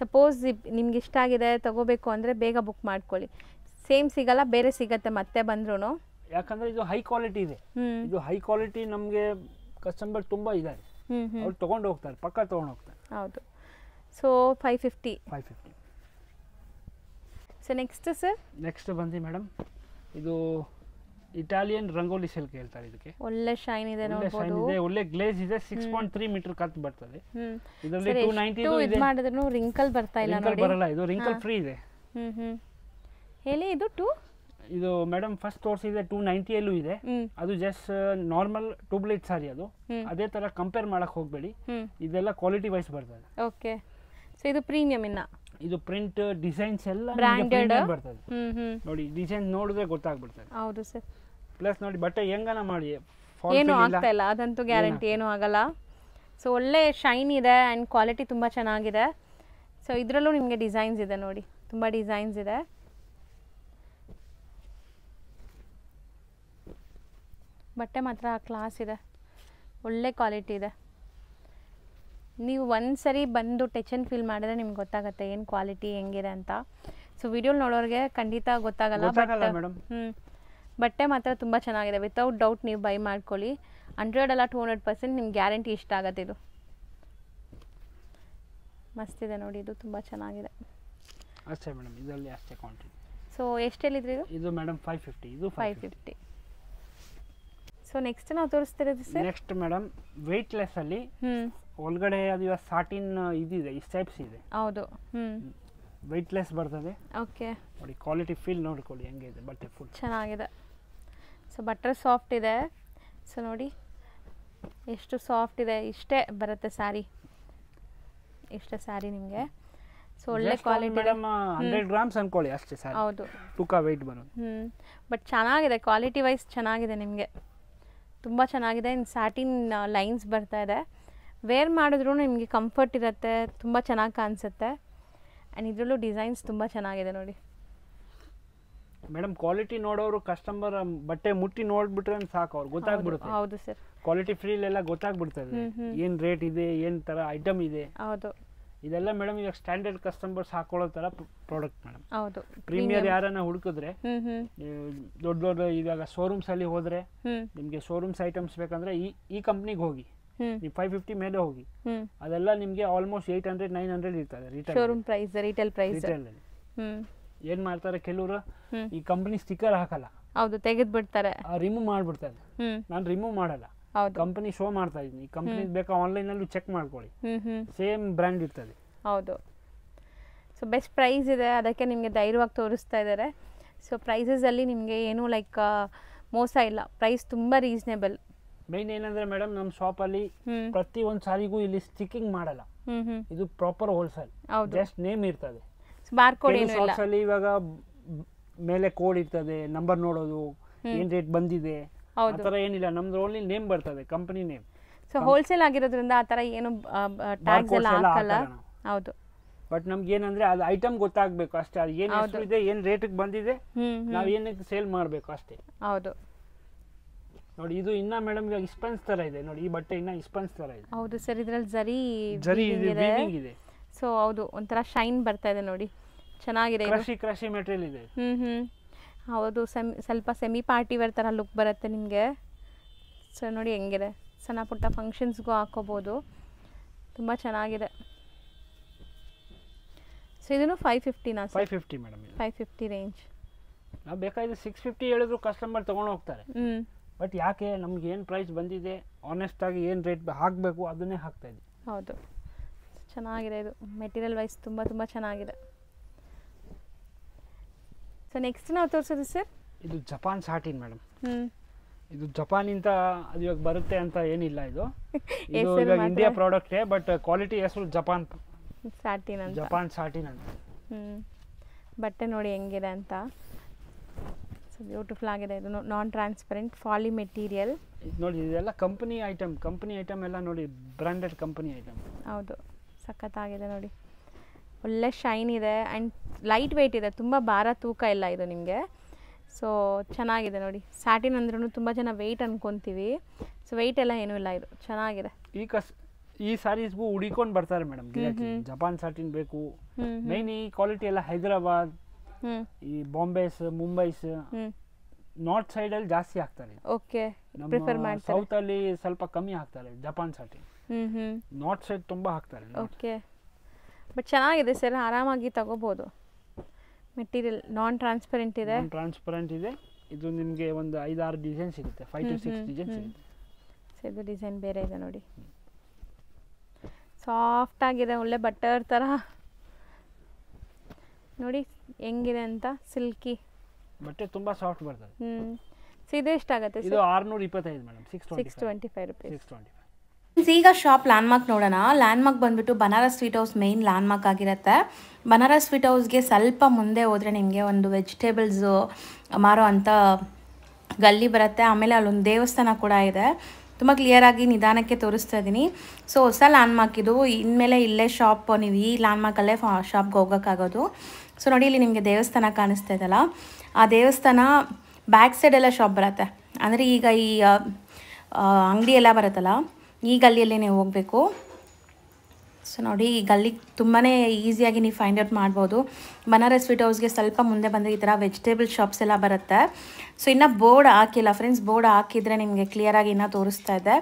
ಸಪೋಸ್ ನಿಮ್ಗೆ ಇಷ್ಟ ಆಗಿದೆ ತಗೋಬೇಕು ಅಂದರೆ ಬೇಗ ಬುಕ್ ಮಾಡ್ಕೊಳ್ಳಿ. ಸೇಮ್ ಸಿಗಲ್ಲ, ಬೇರೆ ಸಿಗತ್ತೆ ಮತ್ತೆ ಬಂದ್ರೂ. ಯಾಕಂದ್ರೆ ಇದು ಹೈ ಕ್ವಾಲಿಟಿ ಇದೆ. ಇದು ಹೈ ಕ್ವಾಲಿಟಿ ನಮಗೆ ಕಸ್ಟಮರ್ ತುಂಬಾ ಇದ್ದಾರೆ, ಅವ್ರು ತಗೊಂಡು ಹೋಗ್ತಾರೆ, ಪಕ್ಕ ತಗೊಂಡು ಹೋಗ್ತಾರೆ. ಹೌದು. ಸೊ 550. ಸೊ ನೆಕ್ಸ್ಟ್ ಬಂದು ಮೇಡಮ್ ಇದು ಇಟಾಲಿಯನ್ ರಂಗೋಲಿ ಸಿಲ್ಕ್ ಹೇಳ್ತಾರೆ. ಇದಕ್ಕೆ ಒಳ್ಳೆ ಶೈನ್ ಇದೆ, ಒಳ್ಳೆ ಗ್ಲೇಸ್ ಇದೆ. 6.3 ಮೀಟರ್ ಕಟ್ ಬರ್ತದೆ. ಇದರಲ್ಲಿ 290 ಇದು ಮಾಡಿದ್ರು ರಿಂಕಲ್ ಬರ್ತಾ ಇಲ್ಲ ನೋಡಿ. ಬರಲ್ಲ, ಇದು ರಿಂಕಲ್ ಫ್ರೀ ಇದೆ. ಹೇಳಿ ಇದು ಮೇಡಮ್ ಫಸ್ಟ್ ತೋರಿಸಿದೆ 290 ಅಲ್ಲೂ ಇದೆ. ಅದು ಜಸ್ಟ್ ನಾರ್ಮಲ್ ಟ್ಯೂಬ್ಲೈಟ್ ಸಾರಿ. ಅದು ಅದೇ ತರ ಕಂಪೇರ್ ಮಾಡಕ್ ಹೋಗ್ಬೇಡಿ, ಇದೆಲ್ಲ ಕ್ವಾಲಿಟಿ ವೈಸ್ ಬರ್ತದೆ. ಓಕೆ, ಸೊ ಇದು ಪ್ರೀಮಿಯಂ. ಇದು ಪ್ರಿಂಟ್ ಡಿಸೈನ್ಸ್ ಎಲ್ಲ ಬ್ರಾಂಡೆಡ್ ಬರ್ತದೆ. ನೋಡಿ ಡಿಸೈನ್ ನೋಡಿದ್ರೆ ಗೊತ್ತಾಗ್ಬಿಡ್ತದೆ. ಹೌದು ಸರ್. ಪ್ಲಸ್ ನೋಡಿ ಬಟ್ಟೆ ಹೆಂಗನ ಮಾಡಿ ಏನು ಆಗ್ತಾ ಇಲ್ಲ, ಅದಂತೂ ಗ್ಯಾರಂಟಿ, ಏನು ಆಗಲ್ಲ. ಸೊ ಒಳ್ಳೆ ಶೈನ್ ಇದೆ ಆ್ಯಂಡ್ ಕ್ವಾಲಿಟಿ ತುಂಬ ಚೆನ್ನಾಗಿದೆ. ಸೊ ಇದರಲ್ಲೂ ನಿಮಗೆ ಡಿಸೈನ್ಸ್ ಇದೆ ನೋಡಿ, ತುಂಬ ಡಿಸೈನ್ಸ್ ಇದೆ. ಬಟ್ಟೆ ಮಾತ್ರ ಕ್ಲಾಸ್ ಇದೆ, ಒಳ್ಳೆ ಕ್ವಾಲಿಟಿ ಇದೆ. ನೀವು ಒಂದ್ಸರಿ ಬಂದು ಟಚ್ ಆ್ಯಂಡ್ ಫೀಲ್ ಮಾಡಿದ್ರೆ ನಿಮ್ಗೆ ಗೊತ್ತಾಗುತ್ತೆ ಏನು ಕ್ವಾಲಿಟಿ ಹೆಂಗಿದೆ ಅಂತ. ಸೊ ವಿಡಿಯೋ ನೋಡೋರಿಗೆ ಖಂಡಿತ ಗೊತ್ತಾಗಲ್ಲ. ಬಟ್ಟೆ ಮಾತ್ರ ತುಂಬ ಚೆನ್ನಾಗಿದೆ, ವಿತೌಟ್ ಡೌಟ್ ನೀವು ಬೈ ಮಾಡ್ಕೊಳ್ಳಿ. 100 ಅಲ್ಲ 200% ನಿಮ್ಗೆ ಗ್ಯಾರಂಟಿ ಇಷ್ಟ ಆಗುತ್ತೆ. ಇದು ಮಸ್ತಿದೆ ನೋಡಿ, ಇದು ತುಂಬ ಚೆನ್ನಾಗಿದೆ. ಅಷ್ಟೇ ಮೇಡಮ್, ಇದರಲ್ಲಿ ಅಷ್ಟೇ ಕ್ವಾಂಟಿಟಿ. ಸೊ ಎಷ್ಟು ಹೇಳಿದ್ರಿ ಇದು? ಇದು ಮೇಡಮ್ 550. ಇದು 550. ಸೊ ನೆಕ್ಸ್ಟ್ ನಾವು ತೋರಿಸ್ತಿರೋದು ಸರ್ ನೆಕ್ಸ್ಟ್ ಮೇಡಮ್ ವೆಯ್ಟ್ಲೆಸ್ ಅಲ್ಲಿ ಒಳಗಡೆ ಅದು ಸಾಟಿನ್ ಇದಿದೆ ಈ ಸ್ಟೆಪ್ಸ್ ಇದೆ. ಹೌದು. ವೆಯ್ಟ್ಲೆಸ್ ಬರ್ತದೆ. ಓಕೆ ನೋಡಿ ಕ್ವಾಲಿಟಿ ಫೀಲ್ ನೋಡ್ಕೊಳ್ಳಿ ಹೆಂಗಿದೆ ಬಟ್ಟೆ ಫುಲ್ ಚೆನ್ನಾಗಿದೆ. ಸೊ ಬಟ್ಟೆ ಸಾಫ್ಟ್ ಇದೆ. ಸೊ ನೋಡಿ ಎಷ್ಟು ಸಾಫ್ಟ್ ಇದೆ. ಇಷ್ಟೇ ಬರುತ್ತೆ ಸ್ಯಾರಿ, ಇಷ್ಟೇ ಸ್ಯಾರಿ ನಿಮಗೆ. ಸೊ ಒಳ್ಳೆ ಕ್ವಾಲಿಟಿ ಮೇಡಮ್ 100 ಗ್ರಾಮ್ಸ್ ಅನ್ಕೊಳ್ಳಿ ಅಷ್ಟೇ ಸ್ಯಾರಿ. ಹೌದು ತೂಕ ವೆಯ್ಟ್ ಬರೋದು. ಬಟ್ ಚೆನ್ನಾಗಿದೆ, ಕ್ವಾಲಿಟಿ ವೈಸ್ ಚೆನ್ನಾಗಿದೆ ನಿಮಗೆ, ತುಂಬ ಚೆನ್ನಾಗಿದೆ. ಇನ್ನು ಸ್ಯಾಟಿನ್ ಲೈನ್ಸ್ ಬರ್ತಾ ಇದೆ. ವೇರ್ ಮಾಡಿದ್ರೂ ನಿಮಗೆ ಕಂಫರ್ಟ್ ಇರುತ್ತೆ, ತುಂಬ ಚೆನ್ನಾಗಿ ಕಾಣಿಸುತ್ತೆ. ಆ್ಯಂಡ್ ಇದರಲ್ಲೂ ಡಿಸೈನ್ಸ್ ತುಂಬ ಚೆನ್ನಾಗಿದೆ ನೋಡಿ ಮೇಡಮ್. ಕ್ವಾಲಿಟಿ ನೋಡೋರು ಕಸ್ಟಮರ್ ಬಟ್ಟೆ ಮುಟ್ಟಿ ನೋಡ್ಬಿಟ್ರೆ ಸಾಕು, ಅವ್ರು ಗೊತ್ತಾಗ್ಬಿಡುತ್ತೆ. ಹೌದು ಸರ್, ಕ್ವಾಲಿಟಿ ಫ್ರೀಲ್ ಎಲ್ಲ ಗೊತ್ತಾಗ್ಬಿಡ್ತದೆ, ಏನು ರೇಟ್ ಇದೆ, ಏನು ಥರ ಐಟಮ್ ಇದೆ. ಹೌದು ಇದೆಲ್ಲ ಮೇಡಮ್ ಇವಾಗ ಸ್ಟ್ಯಾಂಡರ್ಡ್ ಕಸ್ಟಮರ್ಸ್ ಹಾಕೊಳ್ಳೋ ಥರ ಪ್ರಾಡಕ್ಟ್ ಮೇಡಮ್. ಹೌದು. ಪ್ರೀಮಿಯರ್ ಯಾರನ್ನ ಹುಡುಕಿದ್ರೆ ದೊಡ್ಡ ದೊಡ್ಡ ಇವಾಗ ಶೋರೂಮ್ಸ್ ಅಲ್ಲಿ ಹೋದ್ರೆ ನಿಮಗೆ ಶೋರೂಮ್ಸ್ ಐಟಮ್ಸ್ ಬೇಕಂದ್ರೆ ಈ ಕಂಪ್ನಿಗೆ ಹೋಗಿ ನೀವು 550 ಮೇಲೆ ಹೋಗಿ, ಅದೆಲ್ಲ ನಿಮಗೆ ಆಲ್ಮೋಸ್ಟ್ 800-900 ಇರ್ತದೆ ಶೋರೂಮ್ ಪ್ರೈಸ್, ರಿಟೇಲ್ ಪ್ರೈಸ್. ಏನ್ ಮಾಡ್ತಾರೆ ಕೆಲವರು ಈ ಕಂಪನಿ ಸ್ಟಿಕ್ಕರ್ ಹಾಕಲ್ಲ. ಹೌದು, ತೆಗೆದು ಬಿಡ್ತಾರೆ, ರಿಮೂವ್ ಮಾಡ್ಬಿಡ್ತಾರೆ. ನಾನು ರಿಮೂವ್ ಮಾಡಲ್ಲ, ಕಂಪನಿ ಶೋ ಮಾಡ್ತಾ ಇದೀನಿ. ಈ ಕಂಪನಿ ಬೇಕಾ ಆನ್ಲೈನ್ ಅಲ್ಲೂ ಚೆಕ್ ಮಾಡ್ಕೊಳ್ಳಿ, ಸೇಮ್ ಬ್ರ್ಯಾಂಡ್ ಇರ್ತದೆ. ಹೌದು. ಸೊ ಬೆಸ್ಟ್ ಪ್ರೈಸ್ ಇದೆ, ಅದಕ್ಕೆ ನಿಮಗೆ ಧೈರ್ಯವಾಗಿ ತೋರಿಸ್ತಾ ಇದ್ದಾರೆ. ಸೊ ಪ್ರೈಸಸ್ ಅಲ್ಲಿ ನಿಮಗೆ ಏನು ಲೈಕ್ ಮೋಸ ಇಲ್ಲ, ಪ್ರೈಸ್ ತುಂಬಾ ರೀಸನೇಬಲ್. ಮೇನ್ ಏನಂದ್ರೆ ಮೇಡಮ್ ನಮ್ಮ ಶಾಪ್ ಅಲ್ಲಿ ಪ್ರತಿ ಒಂದು ಸಾರಿಗೂ ಇಲ್ಲಿ ಸ್ಟಿಕ್ಕಿಂಗ್ ಮಾಡಲ್ಲ, ಇದು ಪ್ರಾಪರ್ ಹೋಲ್ಸೇಲ್. ಜಸ್ಟ್ ನೇಮ್ ಇರ್ತದೆ, ಬಾರ್ಕೋಡ್ ಏನು ಇಲ್ಲ. ಅಲ್ಲಿ ಇವಾಗ ಮೇಲೆ ಕೋಡ್ ಇರ್ತದೆ, ನಂಬರ್ ನೋಡೋದು, ಏನ್ ರೇಟ್ ಬಂದಿದೆ, ಆ ತರ ಏನಿಲ್ಲ. ನಮ್ದು ಓನ್ಲಿ ನೇಮ್ ಬರ್ತದೆ, ಕಂಪನಿ ನೇಮ್. ಸೊ ಹೋಲ್ಸೇಲ್ ಆಗಿರೋದ್ರಿಂದ ಆ ತರ ಏನು ಟ್ಯಾಗ್ಸ್ ಎಲ್ಲ ಹಾಕಲ್ಲ. ಹೌದು. ಬಟ್ ನಮ್ಗೆ ಏನಂದ್ರೆ ಅದು ಐಟಮ್ ಗೊತ್ತಾಗ್ಬೇಕು ಅಷ್ಟೇ, ಅದು ಏನ್ ಹೆಸರು ಇದೆ, ಏನ್ ರೇಟಿಗೆ ಬಂದಿದೆ, ನಾವ್ ಏನಕ್ಕೆ ಸೇಲ್ ಮಾಡ್ಬೇಕು ಅಷ್ಟೇ. ಹೌದು ನೋಡಿ ಇದು ಇನ್ನ ಮೇಡಮ್ ಇವಾಗ ಇಸ್ಪನ್ಸ್ ತರ ಇದೆ ನೋಡಿ, ಈ ಬಟ್ಟೆ ಇನ್ನ ಇಸ್ಪನ್ಸ್ ತರ ಇದೆ. ಹೌದು ಸರ್, ಇದ್ರಲ್ಲಿ ಜರಿ ಇದೆ. ಸೊ ಹೌದು, ಒಂಥರ ಶೈನ್ ಬರ್ತಾ ಇದೆ ನೋಡಿ, ಚೆನ್ನಾಗಿದೆ. ಕ್ರಶಿ ಮೆಟೀರಿಯಲ್ ಇದೆ. ಹೌದು, ಸ್ವಲ್ಪ ಸೆಮಿ ಪಾರ್ಟಿ ವೇರ್ ಥರ ಲುಕ್ ಬರುತ್ತೆ ನಿಮಗೆ. ಸೊ ನೋಡಿ ಹೆಂಗಿದೆ, ಸಣ್ಣ ಪುಟ್ಟ ಫಂಕ್ಷನ್ಸ್ಗೂ ಹಾಕೋಬೋದು, ತುಂಬ ಚೆನ್ನಾಗಿದೆ. ಸೊ ಇದನ್ನು 550ನಾ ಸರ್? 550 ಮೇಡಮ್. 550 ರೇಂಜ್. ನಾವು ಬೇಕಾದ್ರೆ 650 ಹೇಳಿದ್ರು ಕಸ್ಟಮರ್ ತೊಗೊಂಡು ಹೋಗ್ತಾರೆ. ಬಟ್ ಯಾಕೆ ನಮ್ಗೆ ಏನು ಪ್ರೈಸ್ ಬಂದಿದೆ ಆನೆಸ್ಟ್ ಆಗಿ ಏನು ರೇಟ್ ಹಾಕಬೇಕು ಅದನ್ನೇ ಹಾಕ್ತಾ ಇದ್ದೀವಿ. ಹೌದು, ಚೆನ್ನಾಗಿದೆ. ಇದು ಮೆಟೀರಿಯಲ್ ವೈಸ್ ತುಂಬ ತುಂಬ ಚೆನ್ನಾಗಿದೆ. ಸೊ ನೆಕ್ಸ್ಟ್ ನಾವು ತೋರಿಸೋದು ಸರ್, ಇದು ಜಪಾನ್ ಸಾಟಿನ್ ಮೇಡಮ್. ಇದು ಜಪಾನಿಂದ ಅದು ಇವಾಗ ಬರುತ್ತೆ ಅಂತ ಏನಿಲ್ಲ, ಇದು ಇವಾಗ ಇಂಡಿಯಾ ಪ್ರಾಡಕ್ಟೇ, ಬಟ್ ಕ್ವಾಲಿಟಿ ಹೆಸರು ಜಪಾನ್ ಸಾಟಿನ್ ಅಂತ. ಜಪಾನ್ ಸಾಟಿನ್ ಅಂತ. ಬಟ್ಟೆ ನೋಡಿ ಹೆಂಗಿದೆ ಅಂತ. ಸೊ ಬ್ಯೂಟಿಫುಲ್ ಆಗಿದೆ. ಇದು ನಾನ್ ಟ್ರಾನ್ಸ್ಪರೆಂಟ್ ಫಾಲಿ ಮೆಟೀರಿಯಲ್. ನೋಡಿ ಇದೆಲ್ಲ ಕಂಪನಿ ಐಟಮ್ ಎಲ್ಲ ನೋಡಿ, ಬ್ರಾಂಡೆಡ್ ಕಂಪನಿ ಐಟಮ್. ಹೌದು, ಸಖತ್ತಾಗಿದೆ ನೋಡಿ, ಒಳ್ಳೆ ಶೈನ್ ಇದೆ ಆ್ಯಂಡ್ ಲೈಟ್ ವೆಯ್ಟ್ ಇದೆ, ತುಂಬ ಭಾರ ತೂಕ ಇಲ್ಲ ಇದು ನಿಮಗೆ. ಸೊ ಚೆನ್ನಾಗಿದೆ ನೋಡಿ. ಸ್ಯಾಟಿನ್ ಅಂದ್ರೂ ತುಂಬ ಜನ ವೆಯ್ಟ್ ಅನ್ಕೊತೀವಿ, ಸೊ ವೆಯ್ಟ್ ಎಲ್ಲ ಏನೂ ಇಲ್ಲ, ಇದು ಚೆನ್ನಾಗಿದೆ. ಈ ಸಾರೀಸ್ಗೂ ಹುಡಿಕೊಂಡು ಬರ್ತಾರೆ ಮೇಡಮ್, ಜಪಾನ್ ಸಾಟಿನ್ ಬೇಕು. ಮೈನ್ ಈ ಕ್ವಾಲಿಟಿ ಎಲ್ಲ ಹೈದರಾಬಾದ್, ಈ ಬಾಂಬೆಸ್, ಮುಂಬೈಸ್, ನಾರ್ತ್ ಸೈಡ್ ಅಲ್ಲಿ ಜಾಸ್ತಿ ಹಾಕ್ತಾರೆ. ಓಕೆ, ಪ್ರಿಫರ್ ಮಾಡ್ತಾರೆ. ಸೌತ್ ಅಲ್ಲಿ ಸ್ವಲ್ಪ ಕಮ್ಮಿ ಹಾಕ್ತಾರೆ ಜಪಾನ್ ಸಾಟಿನ್. ನಾರ್ತ್ ಸೈಡ್ ತುಂಬಾ ಹಾಕ್ತಾರೆ. ಓಕೆ, ಬಟ್ ಚೆನ್ನಾಗಿದೆ ಸರ್, ಆರಾಮಾಗಿ ತಗೋಬಹುದು. ಮೆಟೀರಿಯಲ್ ನಾನ್ ಟ್ರಾನ್ಸ್ಪರೆಂಟ್ ಇದೆ. ಇದು ನಿಮಗೆ ಒಂದು 5-6 ಡಿಸೈನ್ ಸಿಗುತ್ತೆ, 5 to 6 ಡಿಸೈನ್ ಸಿಗುತ್ತೆ. ಸೊ ಇದು ಡಿಸೈನ್ ಬೇರೆ ಇದೆ ನೋಡಿ, ಸಾಫ್ಟ್ ಆಗಿದೆ, ಒಳ್ಳೆ ಬಟರ್ ತರ ನೋಡಿ ಹೆಂಗಿದೆ ಅಂತ. ಸಿಲ್ಕಿ ಬಟ್ಟೆ ತುಂಬಾ ಸಾಫ್ಟ್ ಬರ್ತದೆ. ಸೊ ಇದು ಎಷ್ಟಾಗುತ್ತೆ? ಇದು 625 ಮೇಡಮ್. 625 ರೂಪೀಸ್. 625. ಈಗ ಶಾಪ್ ಲ್ಯಾಂಡ್ಮಾರ್ಕ್ ನೋಡೋಣ. ಲ್ಯಾಂಡ್ಮಾರ್ಕ್ ಬಂದ್ಬಿಟ್ಟು Banaras sweet house main landmark ಆಗಿರುತ್ತೆ. ಬನಾರಸ್ ಸ್ವೀಟ್ ಹೌಸ್ಗೆ ಸ್ವಲ್ಪ ಮುಂದೆ ಹೋದರೆ ನಿಮಗೆ ಒಂದು ವೆಜಿಟೇಬಲ್ಸ್ ಮಾರೋ ಅಂಥ ಗಲ್ಲಿ ಬರುತ್ತೆ. ಆಮೇಲೆ ಅಲ್ಲೊಂದು ದೇವಸ್ಥಾನ ಕೂಡ ಇದೆ. ತುಂಬ ಕ್ಲಿಯರಾಗಿ ನಿಧಾನಕ್ಕೆ ತೋರಿಸ್ತಾ ಇದ್ದೀನಿ. ಸೊ ಹೊಸ ಲ್ಯಾಂಡ್ಮಾರ್ಕ್ ಇದು. ಇನ್ಮೇಲೆ ಇಲ್ಲೇ ಶಾಪ್, ನೀವು ಈ ಲ್ಯಾಂಡ್ಮಾರ್ಕಲ್ಲೇ ಶಾಪ್ಗೆ ಹೋಗೋಕ್ಕಾಗೋದು. ಸೊ ನೋಡಿ, ಇಲ್ಲಿ ನಿಮಗೆ ದೇವಸ್ಥಾನ ಕಾಣಿಸ್ತಾ ಇದೆಯಲ್ಲ, ಆ ದೇವಸ್ಥಾನ ಬ್ಯಾಕ್ ಸೈಡೆಲ್ಲ ಶಾಪ್ ಬರುತ್ತೆ. ಅಂದರೆ ಈಗ ಈ ಅಂಗಡಿ ಎಲ್ಲ ಬರುತ್ತಲ್ಲ, ಈ ಗಲ್ಲಿಯಲ್ಲಿ ನೀವು ಹೋಗಬೇಕು. ಸೊ ನೋಡಿ, ಈ ಗಲ್ಲಿ ತುಂಬಾ ಈಸಿಯಾಗಿ ನೀವು ಫೈಂಡ್ ಔಟ್ ಮಾಡ್ಬೋದು. ಬನಾರಸ್ ಸ್ವೀಟ್ ಹೌಸ್ಗೆ ಸ್ವಲ್ಪ ಮುಂದೆ ಬಂದರೆ ಈ ಥರ ವೆಜಿಟೇಬಲ್ ಶಾಪ್ಸ್ ಎಲ್ಲ ಬರುತ್ತೆ. ಸೊ ಇನ್ನು ಬೋರ್ಡ್ ಹಾಕಿಲ್ಲ ಫ್ರೆಂಡ್ಸ್, ಬೋರ್ಡ್ ಹಾಕಿದರೆ ನಿಮಗೆ ಕ್ಲಿಯರಾಗಿ ಇನ್ನೂ ತೋರಿಸ್ತಾ ಇದೆ.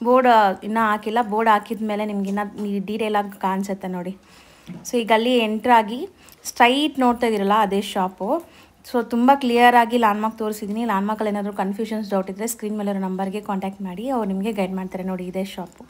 ಬೋರ್ಡ್ ಇನ್ನೂ ಹಾಕಿಲ್ಲ, ಬೋರ್ಡ್ ಹಾಕಿದ ಮೇಲೆ ನಿಮ್ಗೆ ಇನ್ನೂ ಡೀಟೇಲಾಗಿ ಕಾಣಿಸುತ್ತೆ ನೋಡಿ. ಸೊ ಈ ಗಲ್ಲಿ ಎಂಟ್ರಾಗಿ ಸ್ಟ್ರೈಟ್ ನೋಡ್ತಾ ಇದ್ದೀರಲ್ಲ, ಅದೇ ಶಾಪು. ಸೊ ತುಂಬ ಕ್ಲಿಯರಾಗಿ ಲ್ಯಾಂಡ್ಮಾರ್ಕ್ ತೋರಿಸಿದ್ದೀನಿ. ಲ್ಯಾಂಡ್ಮಾರ್ಕಲ್ಲಿ ಏನಾದರೂ ಕನ್ಫ್ಯೂಷನ್ಸ್ ಡೌಟ್ ಇದ್ದರೆ ಸ್ಕ್ರೀನ್ ಮೇಲಿರೋ ನಂಬರ್ಗೆ ಕಾಂಟ್ಯಾಕ್ಟ್ ಮಾಡಿ, ಅವ್ರು ನಿಮಗೆ ಗೈಡ್ ಮಾಡ್ತಾರೆ. ನೋಡಿ, ಇದೇ ಶಾಪು.